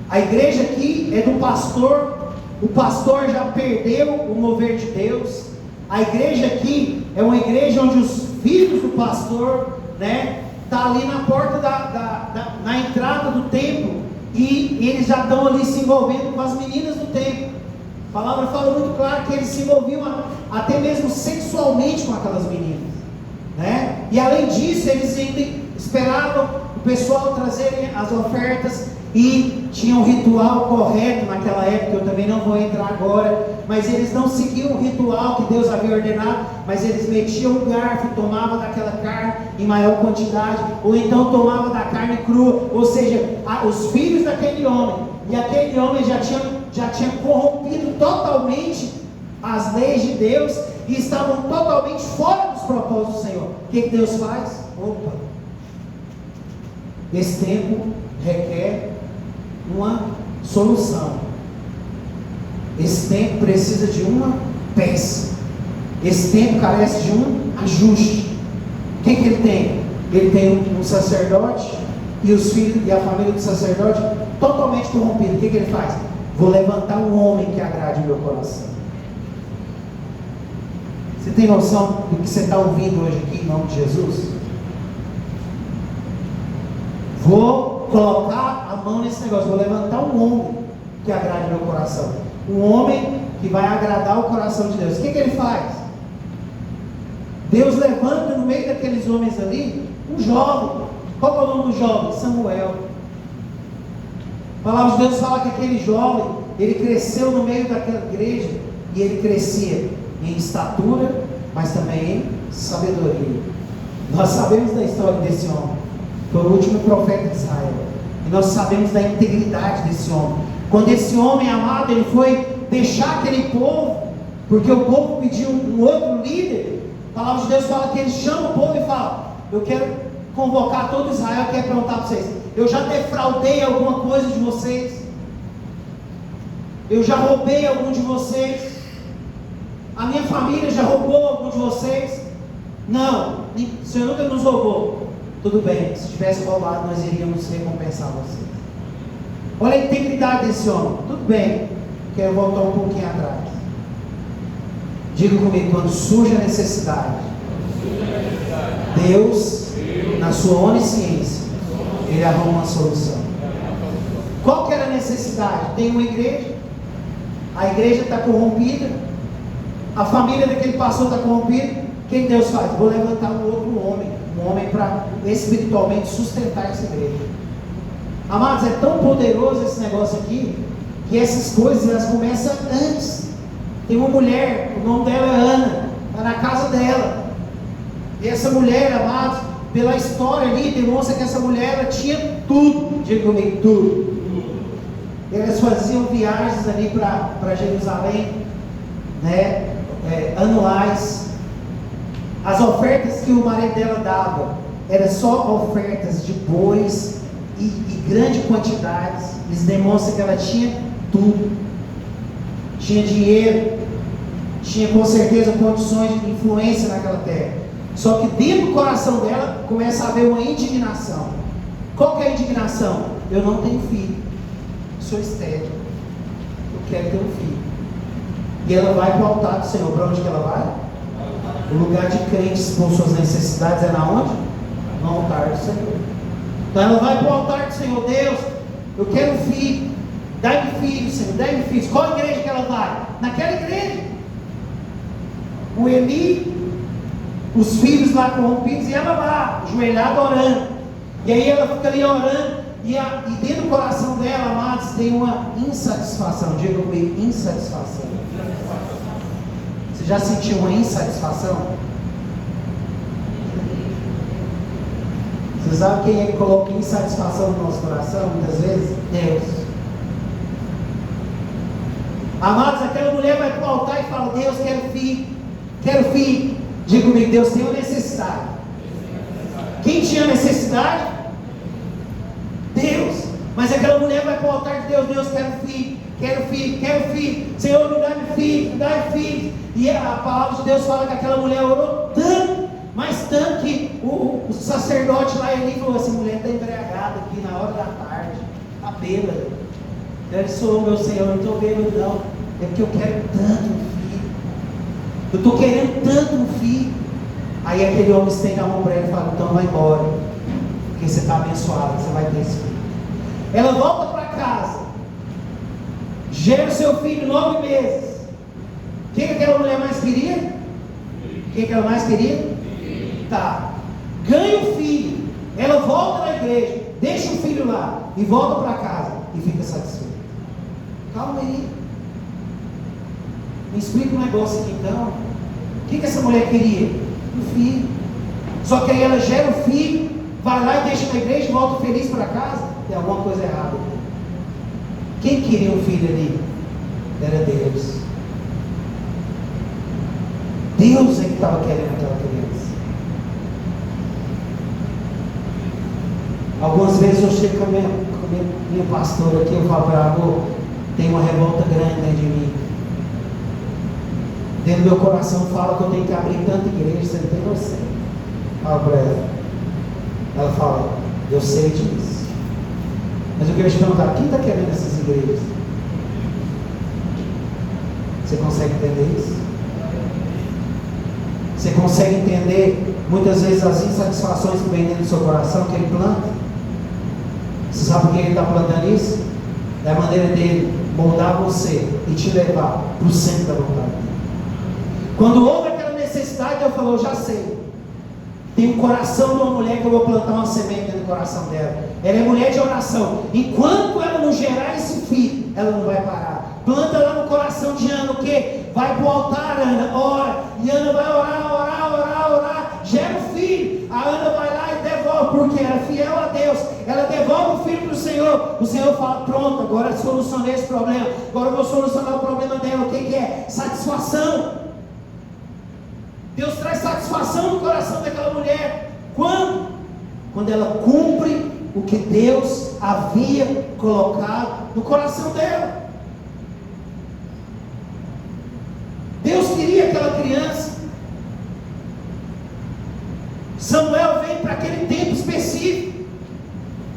A igreja aqui é do pastor. O pastor já perdeu o mover de Deus. A igreja aqui é uma igreja onde os filhos do pastor, está ali na porta na entrada do templo, e eles já estão ali se envolvendo com as meninas do templo. A palavra fala muito claro que eles se envolviam até mesmo sexualmente com aquelas meninas, e além disso eles ainda esperavam o pessoal trazerem as ofertas, e tinha um ritual correto naquela época. Eu também não vou entrar agora, mas eles não seguiam o ritual que Deus havia ordenado, mas eles metiam o garfo, tomavam daquela carne em maior quantidade, ou então tomavam da carne crua, ou seja, os filhos daquele homem, e aquele homem já tinha corrompido totalmente as leis de Deus, e estavam totalmente fora dos propósitos do Senhor. O que Deus faz? Opa! Esse tempo requer uma solução. Esse tempo precisa de uma peça. Esse tempo carece de um ajuste. O que ele tem? Ele tem um sacerdote e os filhos e a família do sacerdote totalmente corrompidos. O que ele faz? Vou levantar um homem que agrade o meu coração. Você tem noção do que você está ouvindo hoje aqui em nome de Jesus? Vou colocar a mão nesse negócio, vou levantar um homem que agrade meu coração. Um homem que vai agradar o coração de Deus. O que ele faz? Deus levanta no meio daqueles homens ali um jovem. Qual é o nome do jovem? Samuel. A palavra de Deus fala que aquele jovem, ele cresceu no meio daquela igreja, e ele crescia em estatura, mas também em sabedoria. Nós sabemos da história desse homem. Foi o último profeta de Israel. E nós sabemos da integridade desse homem. Quando esse homem amado, ele foi deixar aquele povo, porque o povo pediu um outro líder, a palavra de Deus fala que ele chama o povo e fala: eu quero convocar todo Israel, eu quero perguntar para vocês, eu já defraudei alguma coisa de vocês? Eu já roubei algum de vocês? A minha família já roubou algum de vocês? Não, o Senhor nunca nos roubou. Tudo bem, se tivesse roubado, nós iríamos recompensar vocês. Olha a integridade desse homem. Tudo bem, quero voltar um pouquinho atrás. Diga comigo: quando surge a necessidade, Deus, na sua onisciência, Ele arruma uma solução. Qual que era a necessidade? Tem uma igreja, a igreja está corrompida, a família daquele pastor está corrompida. O que Deus faz? Vou levantar um outro homem, um homem para espiritualmente sustentar essa igreja. Amados, é tão poderoso esse negócio aqui, que essas coisas elas começam antes. Tem uma mulher, o nome dela é Ana, está na casa dela. E essa mulher, amados, pela história ali, demonstra que essa mulher ela tinha tudo. Diga comigo, tudo. Elas faziam viagens ali para Jerusalém, né, anuais. As ofertas que o marido dela dava eram só ofertas de bois e grande quantidades. Eles demonstram que ela tinha tudo. Tinha dinheiro, tinha com certeza condições de influência naquela terra. Só que dentro do coração dela começa a haver uma indignação. Qual que é a indignação? Eu não tenho filho, sou estéril, eu quero ter um filho. E ela vai para o altar do Senhor. Para onde que ela vai? O lugar de crentes com suas necessidades é na onde? No altar do Senhor. Então ela vai para o altar do Senhor. Deus, eu quero um filho, dai-me filho, Senhor, dai-me filhos. Qual igreja que ela vai? Naquela igreja. O Eli, os filhos lá corrompidos, e ela lá, ajoelhada, orando. E aí ela fica ali orando, e dentro do coração dela, amados, tem uma insatisfação. Diga comigo, insatisfação. Você já sentiu uma insatisfação? Você sabe quem é que coloca insatisfação no nosso coração, muitas vezes? Deus. Amados, aquela mulher vai para o altar e fala: Deus, quero filho, quero filho. Diga comigo, Deus tem uma necessidade. Quem tinha necessidade? Deus. Mas aquela mulher vai para o altar de Deus: Deus, quero filho, quero filho, quero filho. Senhor, me dá-me filho, me dá-me filho. E a palavra de Deus fala que aquela mulher orou tanto, mas tanto que o sacerdote lá, ele falou: essa mulher está embriagada aqui na hora da tarde, está bêbada. Ele sou meu Senhor, não estou bêbado não, é porque eu quero tanto um filho, eu estou querendo tanto um filho. Aí aquele homem estende a mão para ele e fala: então vai embora, porque você está abençoado, você vai ter esse filho. Ela volta para casa, gera o seu filho 9 meses. O que aquela mulher mais queria? O que ela mais queria? Tá, ganha o filho, ela volta na igreja, deixa o filho lá e volta para casa e fica satisfeita. Calma aí. Me explica um negócio aqui então. O que essa mulher queria? Um filho. Só que aí ela gera o filho, vai lá e deixa na igreja e volta feliz para casa. Tem alguma coisa errada aqui. Quem queria um filho ali? Era Deus. Deus é que estava querendo aquela criança. Algumas vezes eu chego com a minha pastora aqui, eu falo para ela, amor, tem uma revolta grande dentro de mim. Dentro do meu coração fala que eu tenho que abrir tanta igreja, você não tem noção. Fala para ela. Ela fala, eu sei disso. Mas eu quero te perguntar, quem está querendo essas igrejas? Você consegue entender isso? Você consegue entender muitas vezes as insatisfações que vem dentro do seu coração, que ele planta? Você sabe por que ele está plantando isso? É a maneira dele moldar você e te levar para o centro da vontade dele. Quando houve aquela necessidade, eu falo, eu já sei. Tem um coração de uma mulher que eu vou plantar uma semente dentro do coração dela. Ela é mulher de oração. Enquanto ela não gerar esse filho, ela não vai parar. Planta lá no coração de Ana o quê? Vai para o altar, Ana, ora. E Ana vai orar. Gera o filho. A Ana vai lá e devolve, porque era fiel a Deus. Ela devolve o filho para o Senhor. O Senhor fala, pronto, agora solucionei esse problema. Agora eu vou solucionar o problema dela. O que é? Satisfação. Deus traz satisfação no coração daquela mulher. Quando? Quando ela cumpre o que Deus havia colocado no coração dela. Deus queria aquela criança. Samuel vem para aquele tempo específico.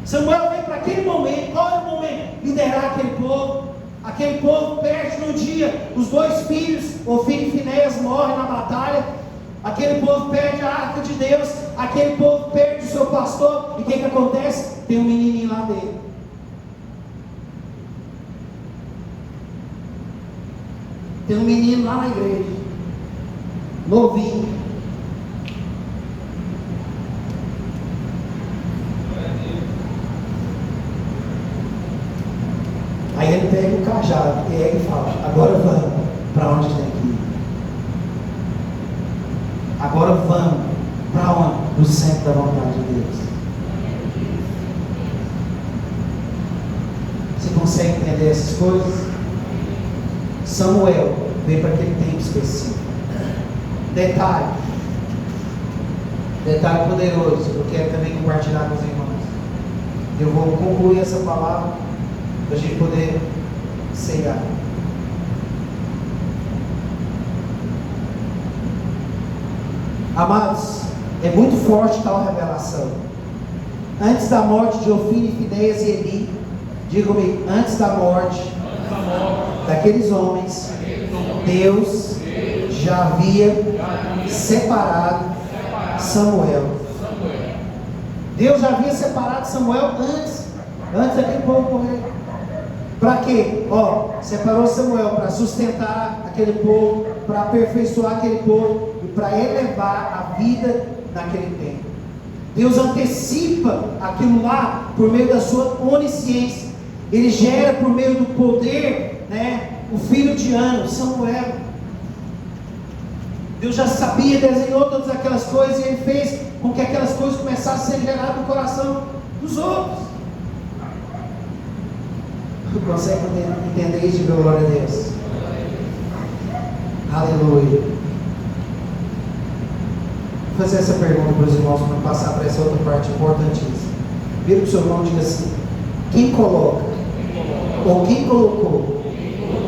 Samuel vem para aquele momento. Qual é o momento? Liderar aquele povo. Aquele povo perde no dia os 2 filhos. Ofni e Finéias morrem na batalha. Aquele povo perde a arca de Deus. Aquele povo perde o seu pastor. E o que acontece? Tem um menininho lá dele. Tem um menino lá na igreja, novinho. Aí ele pega o cajado, pega e fala, agora vamos para onde tem que ir. Agora vamos para onde? No centro da vontade de Deus. Você consegue entender essas coisas? Samuel veio para aquele tempo específico. Detalhe poderoso, eu quero também compartilhar com os irmãos. Eu vou concluir essa palavra para a gente poder ceiar. Amados, é muito forte tal revelação. Antes da morte de Ofni, Finéias e Eli, diga comigo, antes da morte daqueles homens, Deus já havia separado Samuel. Deus já havia separado Samuel antes daquele povo morrer. Para quê? Separou Samuel para sustentar aquele povo, para aperfeiçoar aquele povo e para elevar a vida naquele tempo. Deus antecipa aquilo lá por meio da sua onisciência. Ele gera por meio do poder, o filho de Ana, Samuel. Deus já sabia, desenhou todas aquelas coisas e Ele fez com que aquelas coisas começassem a ser geradas no coração dos outros. Consegue entender isso? Diga glória a Deus. Aleluia. Vou fazer essa pergunta para os irmãos para passar para essa outra parte importantíssima. Vira para o seu irmão e diga assim: quem coloca ou quem colocou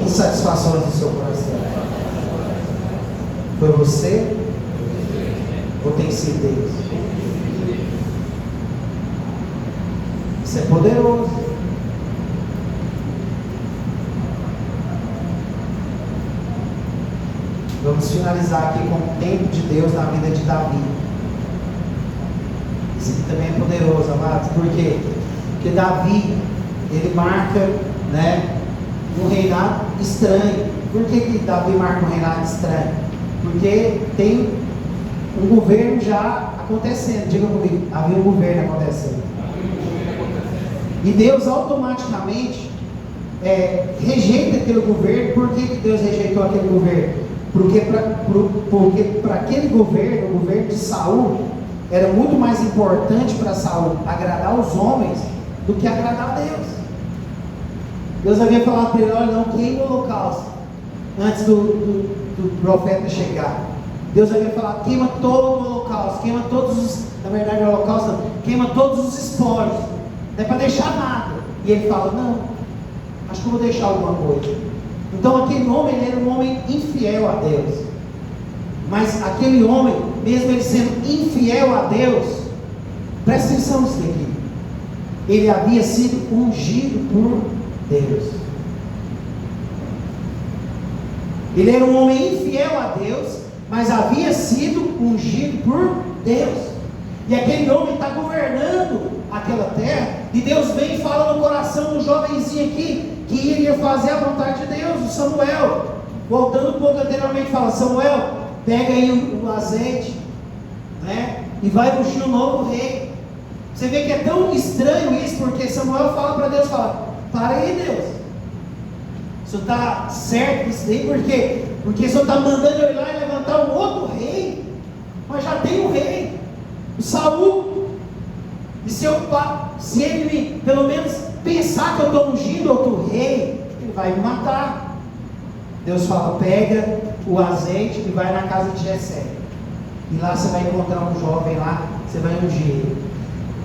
insatisfações no seu coração? Foi você ou tem sido Deus? Isso é poderoso. Vamos finalizar aqui com o tempo de Deus na vida de Davi. Isso aqui também é poderoso, amados. Por quê? Porque Davi, ele marca, um reinado estranho. Por que Davi marca um reinado estranho? Porque tem um governo já acontecendo. Diga comigo, havia um governo acontecendo. E Deus automaticamente rejeita aquele governo. Por que Deus rejeitou aquele governo? Porque para aquele governo, o governo de Saul, era muito mais importante para Saul agradar os homens do que agradar a Deus. Deus havia falado para ele: olha, não queima o holocausto antes do profeta chegar. Deus havia falado: queima todo o holocausto, queima todos os, na verdade o holocausto não, queima todos os espólios, não é para deixar nada. E ele fala: não, acho que eu vou deixar alguma coisa. Então aquele homem, ele era um homem infiel a Deus. Mas aquele homem, mesmo ele sendo infiel a Deus, presta atenção nisso aqui, ele havia sido ungido por Deus. Ele era um homem infiel a Deus, mas havia sido ungido por Deus. E aquele homem está governando aquela terra, e Deus vem e fala no coração do jovenzinho aqui, que iria fazer a vontade de Deus, o Samuel. Voltando um pouco anteriormente, fala: Samuel, pega aí o azeite, né, e vai ungir o novo rei. Você vê que é tão estranho isso, porque Samuel fala para Deus, fala: para aí, Deus, isso está certo isso daí? Por quê? Porque o Senhor está mandando eu ir lá e levantar um outro rei, mas já tem um rei, o Saul. E se ele pelo menos pensar que eu estou ungindo outro rei, ele vai me matar. Deus fala: pega o azeite e vai na casa de Jessé, e lá você vai encontrar um jovem lá, você vai ungir ele.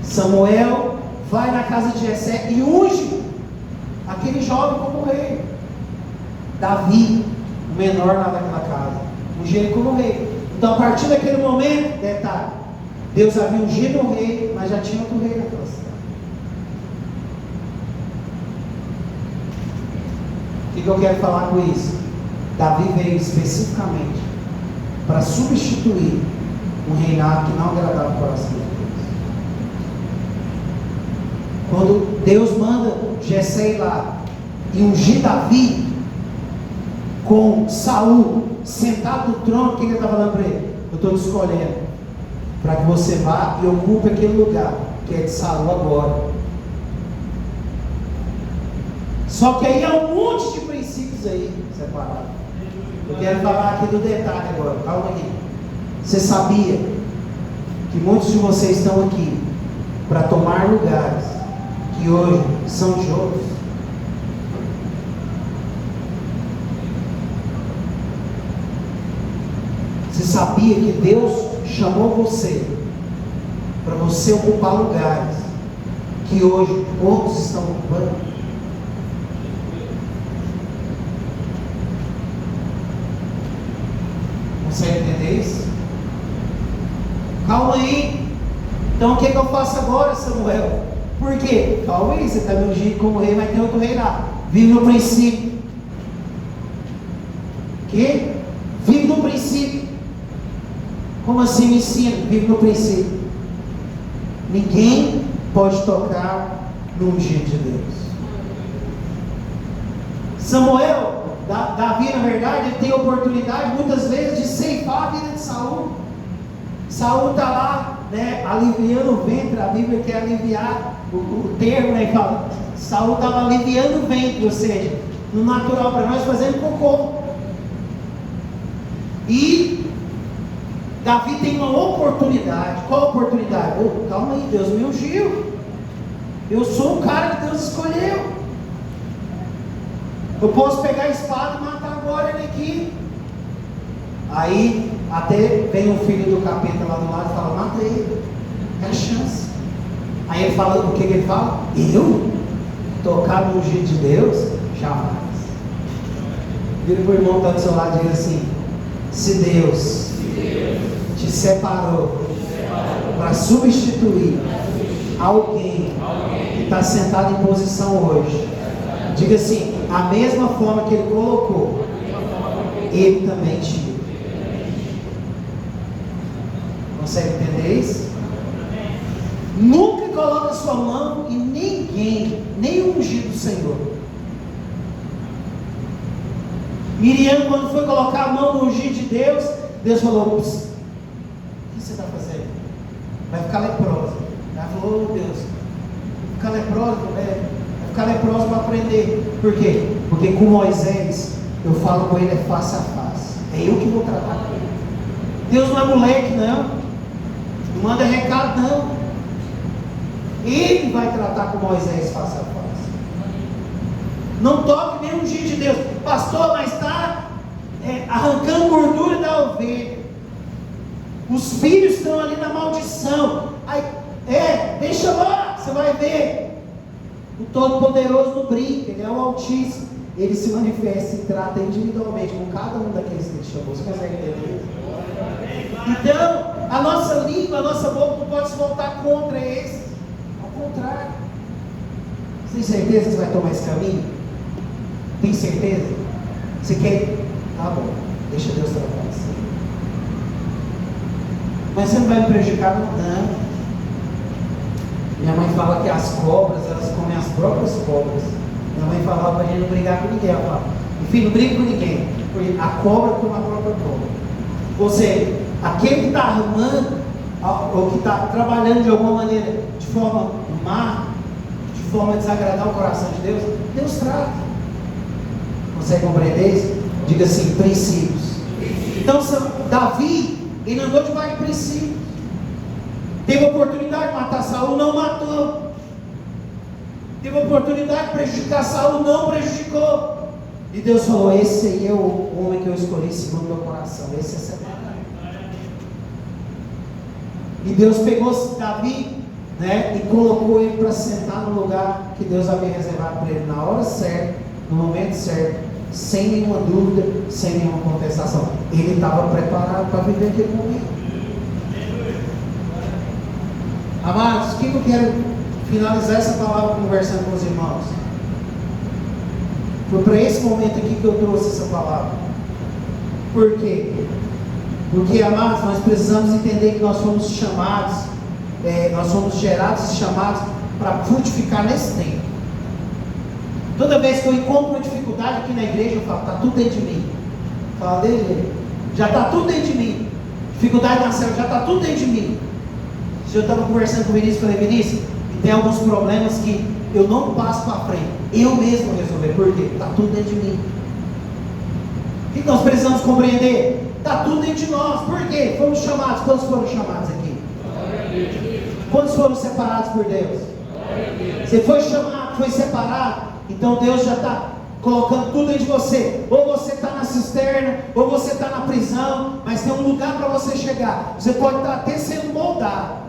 Samuel vai na casa de Jessé e unge aquele jovem como rei. Davi, o menor lá daquela casa, unge ele como rei. Então a partir daquele momento, detalhe, Deus havia ungido um rei, mas já tinha outro rei naquela cidade. O que eu quero falar com isso? Davi veio especificamente para substituir um reinado que não agradava o coração de Deus. Quando Deus manda Jessé ir lá e ungir Davi com Saul sentado no trono, o que ele está falando para ele? Eu estou te escolhendo para que você vá e ocupe aquele lugar que é de Saul agora. Só que aí há um monte de princípios aí separados. Eu quero falar aqui do detalhe agora, calma aí. Você sabia que muitos de vocês estão aqui para tomar lugares que hoje são de outros? Você sabia que Deus chamou você para você ocupar lugares que hoje outros estão ocupando? Consegue entender isso? Calma aí. Então o que eu faço agora, Samuel? Por quê? Calma aí, você está me ungindo como rei, mas tem outro rei lá. Vive no princípio. Que? Vive no princípio. Como assim me ensina? Vive no princípio. Ninguém pode tocar no ungido de Deus. Samuel, Davi, na verdade, ele tem oportunidade muitas vezes de ceifar a vida de Saul. Saul está lá, né, aliviando o ventre. A Bíblia quer aliviar o termo, né, e fala: Saul estava aliviando o ventre, ou seja, no natural para nós, fazendo cocô. E Davi tem uma oportunidade. Qual oportunidade? Oh, calma aí, Deus me ungiu. Eu sou o cara que Deus escolheu. Eu posso pegar a espada e matar agora ele aqui. Aí até vem um filho do capeta lá do lado e fala: mata ele, é a chance. Aí ele fala: o que ele fala? Eu? Tocar no ungido de Deus? Jamais. Vira para o irmão que está do seu lado e diz assim: se Deus te separou para substituir alguém que está sentado em posição hoje, diga assim: a mesma forma que Ele colocou, Ele também te deu. Consegue entender isso? Nunca coloque a sua mão em ninguém, nem o ungido do Senhor. Miriam, quando foi colocar a mão no ungido de Deus, Deus falou: o que você está fazendo? Vai ficar leprosa. Ela falou: oh Deus, ficar leprosa, vai ficar leproso para aprender. Por quê? Porque com Moisés, eu falo com ele face a face. É eu que vou tratar com ele. Deus não é moleque, não. Não manda recado, não. Ele vai tratar com Moisés face a face. Não toque nenhum dia de Deus. Pastor, mas está arrancando gordura da ovelha. Os filhos estão ali na maldição. Aí, deixa lá, você vai ver. O Todo-Poderoso não brinca, Ele é o Altíssimo. Ele se manifesta e trata individualmente com cada um daqueles que Ele chamou. Você consegue entender? Então, a nossa língua, a nossa boca não pode se voltar contra esses. Ao contrário. Você tem certeza que você vai tomar esse caminho? Tem certeza? Você quer? Tá bom, deixa Deus tratar assim. Mas você não vai me prejudicar, não. Minha mãe fala que as cobras, elas comem as próprias cobras. Minha mãe falava para a gente não brigar com ninguém. Ela fala, filho, não briga com ninguém, porque a cobra come a própria cobra. Ou seja, aquele que está arrumando, ou que está trabalhando de alguma maneira, de forma má, de forma a desagradar o coração de Deus, Deus trata. Consegue compreender isso? Diga assim, princípios. Então, Davi, ele andou debaixo de princípios. Teve a oportunidade de matar Saul, não matou. Teve a oportunidade de prejudicar Saul, não prejudicou. E Deus falou, esse aí é o homem que eu escolhi segundo o meu coração. Esse é separado. E Deus pegou Davi, e colocou ele para sentar no lugar que Deus havia reservado para ele, na hora certa, no momento certo, sem nenhuma dúvida, sem nenhuma contestação. Ele estava preparado para viver aquele momento. Amados, o que eu quero finalizar essa palavra conversando com os irmãos? Foi para esse momento aqui que eu trouxe essa palavra. Por quê? Porque, amados, nós precisamos entender que nós fomos chamados, nós fomos gerados e chamados para frutificar nesse tempo. Toda vez que eu encontro uma dificuldade aqui na igreja, eu falo, está tudo dentro de mim. Fala dele, já está tudo dentro de mim. Dificuldade na célula, já está tudo dentro de mim. Se eu estava conversando com o Vinícius, falei, Vinícius, tem alguns problemas que eu não passo para frente, eu mesmo vou resolver. Por quê? Está tudo dentro de mim. O que nós precisamos compreender? Está tudo dentro de nós. Por quê? Fomos chamados. Quantos foram chamados aqui? Quantos foram separados por Deus? Você foi chamado, foi separado. Então Deus já está colocando tudo dentro de você. Ou você está na cisterna, ou você está na prisão, mas tem um lugar para você chegar. Você pode estar até sendo moldado,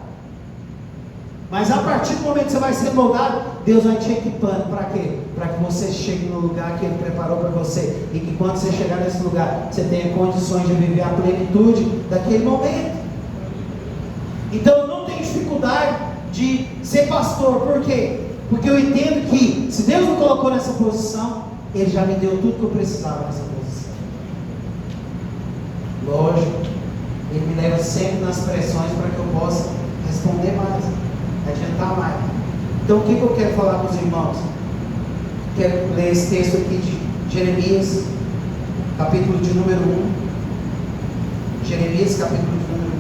mas a partir do momento que você vai ser moldado, Deus vai te equipando. Para quê? Para que você chegue no lugar que Ele preparou para você. E que quando você chegar nesse lugar, você tenha condições de viver a plenitude daquele momento. Então eu não tenho dificuldade de ser pastor. Por quê? Porque eu entendo que se Deus me colocou nessa posição, Ele já me deu tudo que eu precisava nessa posição. Lógico, Ele me leva sempre nas pressões para que eu possa responder mais, adiantar mais. Então o que eu quero falar com os irmãos? Quero ler esse texto aqui de Jeremias, capítulo de número 1. Jeremias, capítulo de número 1.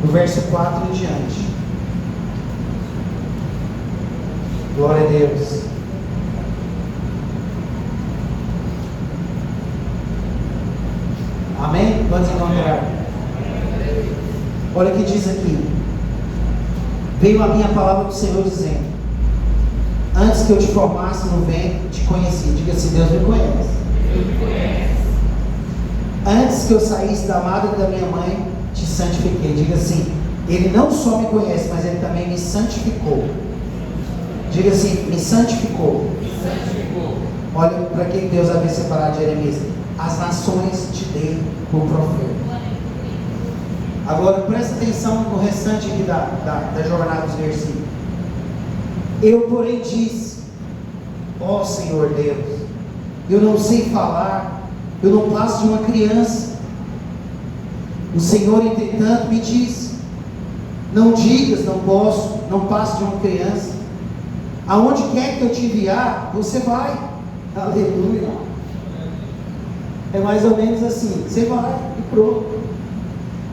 Do verso 4 em diante. Glória a Deus. Amém? Vamos encontrar. Olha o que diz aqui. Veio a minha palavra do Senhor dizendo: antes que eu te formasse no ventre, te conheci. Diga assim: Deus me conhece. Antes que eu saísse da madre da minha mãe, te santifiquei. Diga assim: Ele não só me conhece, mas Ele também me santificou. Diga assim: me santificou. Olha para quem Deus havia separado de Jeremias: as nações te dei por profeta. Agora presta atenção no restante aqui da jornada dos versículos. Eu, porém, disse: ó Senhor Deus, eu não sei falar, eu não passo de uma criança. O Senhor, entretanto, me disse: não digas, não posso, não passo de uma criança. Aonde quer que eu te enviar, você vai. Aleluia. É mais ou menos assim, você vai e pronto.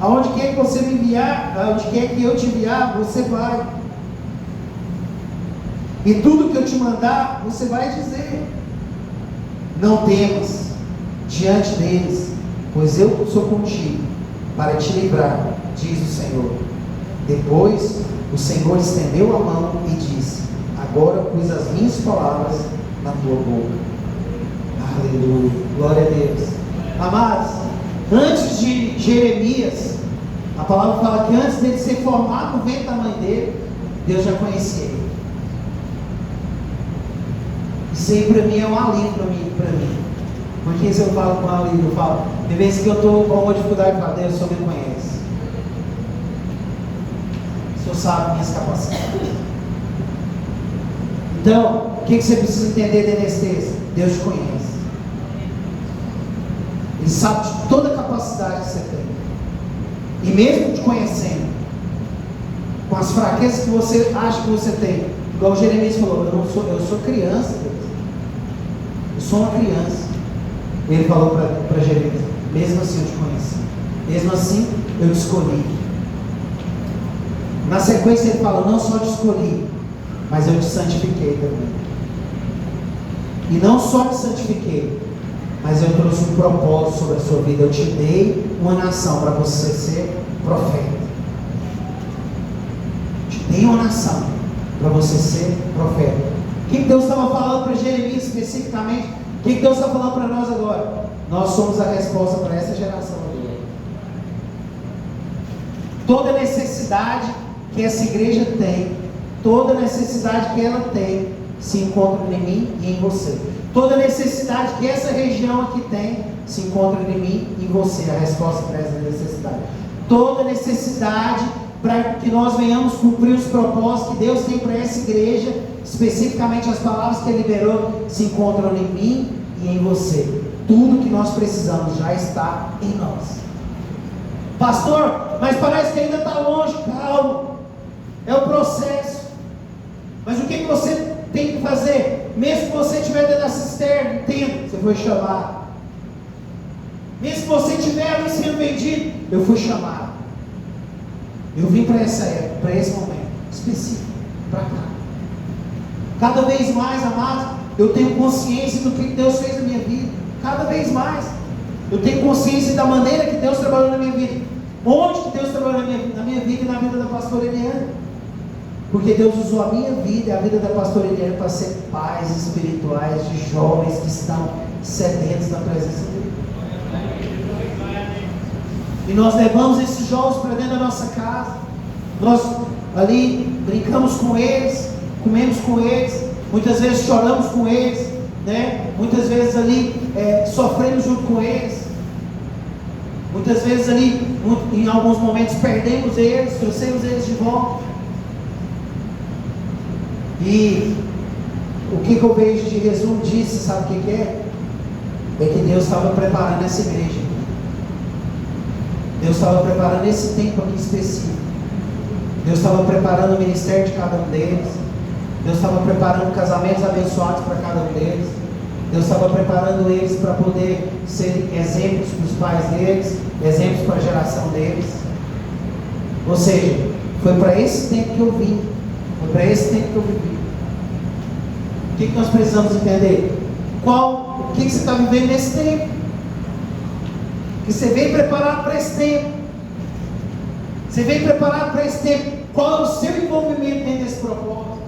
Aonde quer que você me enviar, aonde quer que eu te enviar, você vai. E tudo que eu te mandar, você vai dizer. Não temas diante deles, pois eu sou contigo, para te livrar, diz o Senhor. Depois o Senhor estendeu a mão e disse: agora pus as minhas palavras na tua boca. Aleluia, glória a Deus. Amados, antes de Jeremias, a palavra fala que antes dele ser formado no ventre da mãe dele, Deus já conhecia ele. Isso aí para mim é um alívio para mim. Porque se eu falo com alívio, eu falo, tem vezes que eu estou com uma dificuldade, eu falo: Deus, o Senhor me conhece. O Senhor sabe minhas capacidades. Então, o que você precisa entender dentro desse texto? Deus te conhece. Ele sabe de toda a capacidade que você tem. E mesmo te conhecendo, com as fraquezas que você acha que você tem, igual o Jeremias falou: eu sou criança, Deus. Eu sou uma criança. Ele falou para Jeremias: mesmo assim eu te conheci, mesmo assim eu te escolhi. Na sequência ele fala: não só te escolhi, mas eu te santifiquei também. E não só te santifiquei, mas eu trouxe um propósito sobre a sua vida. Eu te dei uma nação para você ser profeta. Te dei uma nação para você ser profeta. O que Deus estava falando para Jeremias especificamente? O que Deus está falando para nós agora? Nós somos a resposta para essa geração agora. Toda necessidade que essa igreja tem, toda necessidade que ela tem, se encontra em mim e em você. Toda necessidade que essa região aqui tem, se encontra em mim e em você. A resposta para essa necessidade. Toda necessidade para que nós venhamos cumprir os propósitos que Deus tem para essa igreja, especificamente as palavras que Ele liberou, se encontram em mim e em você. Tudo que nós precisamos já está em nós. Pastor, mas parece que ainda está longe. Calma, é o processo. Mas o que você tem que fazer? Mesmo que você estiver dentro da cisterna, entenda, você foi chamado. Mesmo que você estiver ali sendo vendido, eu fui chamado. Eu vim para essa época, para esse momento específico, para cá. Cada vez mais, amados, eu tenho consciência do que Deus fez na minha vida. Cada vez mais eu tenho consciência da maneira que Deus trabalhou na minha vida. Onde que Deus trabalhou na minha vida e na vida da pastora Eliane. Porque Deus usou a minha vida e a vida da pastora Eliane para ser pais espirituais de jovens que estão sedentos na presença dele. E nós levamos esses jovens para dentro da nossa casa. Nós ali brincamos com eles, comemos com eles, muitas vezes choramos com eles, né? Muitas vezes ali sofremos junto com eles. Muitas vezes ali, em alguns momentos, perdemos eles, trouxemos eles de volta. E o que eu vejo de resumo disso, sabe o que é? É que Deus estava preparando essa igreja. Deus estava preparando esse tempo aqui específico. Deus estava preparando o ministério de cada um deles. Deus estava preparando casamentos abençoados para cada um deles. Deus estava preparando eles para poder ser exemplos para os pais deles, exemplos para a geração deles. Ou seja, foi para esse tempo que eu vim. Foi para esse tempo que eu vivi. O que nós precisamos entender? O que você está vivendo nesse tempo? Que você veio preparado para esse tempo. Você veio preparado para esse tempo. Qual é o seu envolvimento dentro desse propósito?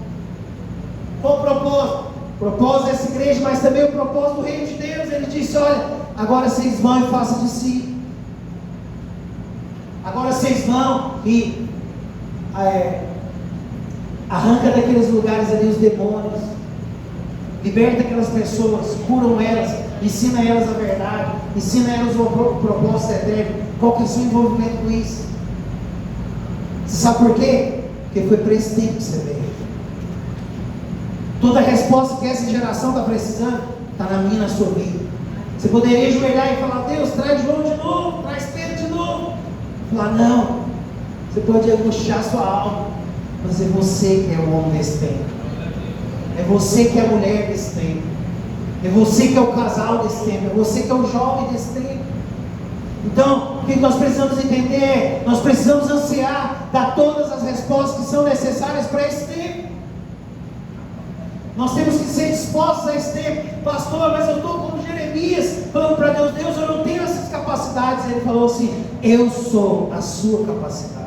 Qual o propósito? O propósito dessa igreja, mas também o propósito do reino de Deus. Ele disse: olha, agora vocês vão e façam de si. Agora vocês vão e arranca daqueles lugares ali os demônios. Liberta aquelas pessoas, curam elas, ensina elas a verdade, ensina elas o propósito eterno. Qual que é o seu envolvimento com isso? Você sabe por quê? Porque foi para esse tempo que você veio. Toda a resposta que essa geração está precisando está na minha e na sua vida. Você poderia ajoelhar e falar: Deus, traz João de novo, traz Pedro de novo. Falar: não. Você pode angustiar sua alma, mas é você que é o homem desse tempo. É você que é a mulher desse tempo. É você que é o casal desse tempo. É você que é o jovem desse tempo. Então, o que nós precisamos entender? Nós precisamos ansiar, dar todas as respostas que são necessárias para esse tempo. Nós temos que ser dispostos a esse tempo. Pastor, mas eu estou como Jeremias, falando para Deus: Deus, eu não tenho essas capacidades. Ele falou assim: eu sou a sua capacidade.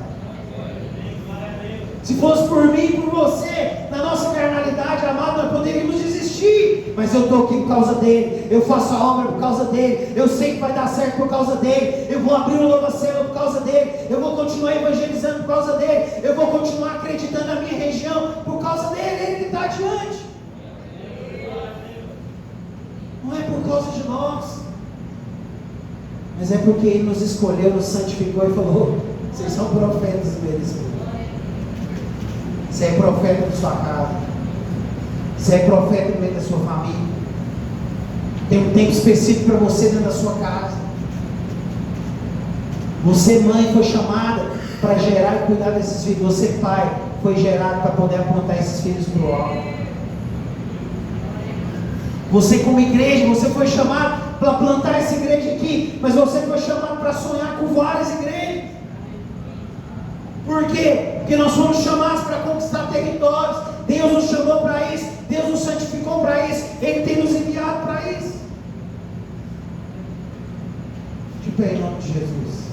Se fosse por mim e por você, na nossa carnalidade, amado, nós poderíamos desistir. Mas eu estou aqui por causa dele. Eu faço a obra por causa dele. Eu sei que vai dar certo por causa dele. Eu vou abrir um novo célula por causa dele. Eu vou continuar evangelizando por causa dele. Eu vou continuar acreditando na minha região por causa dele. Ele que está adiante. Não é por causa de nós, mas é porque Ele nos escolheu, nos santificou e falou: vocês são profetas meus. Você é profeta da sua casa. Você é profeta no meio da sua família. Tem um tempo específico para você dentro da sua casa. Você, mãe, foi chamada para gerar e cuidar desses filhos. Você, pai, foi gerado para poder apontar esses filhos para o alto. Você, como igreja, você foi chamado para plantar essa igreja aqui, mas você foi chamado para sonhar com várias igrejas. Por quê? Porque nós fomos chamados para conquistar territórios. Deus nos chamou para isso. Deus nos santificou para isso. Ele tem nos enviado para isso. De pé em nome de Jesus.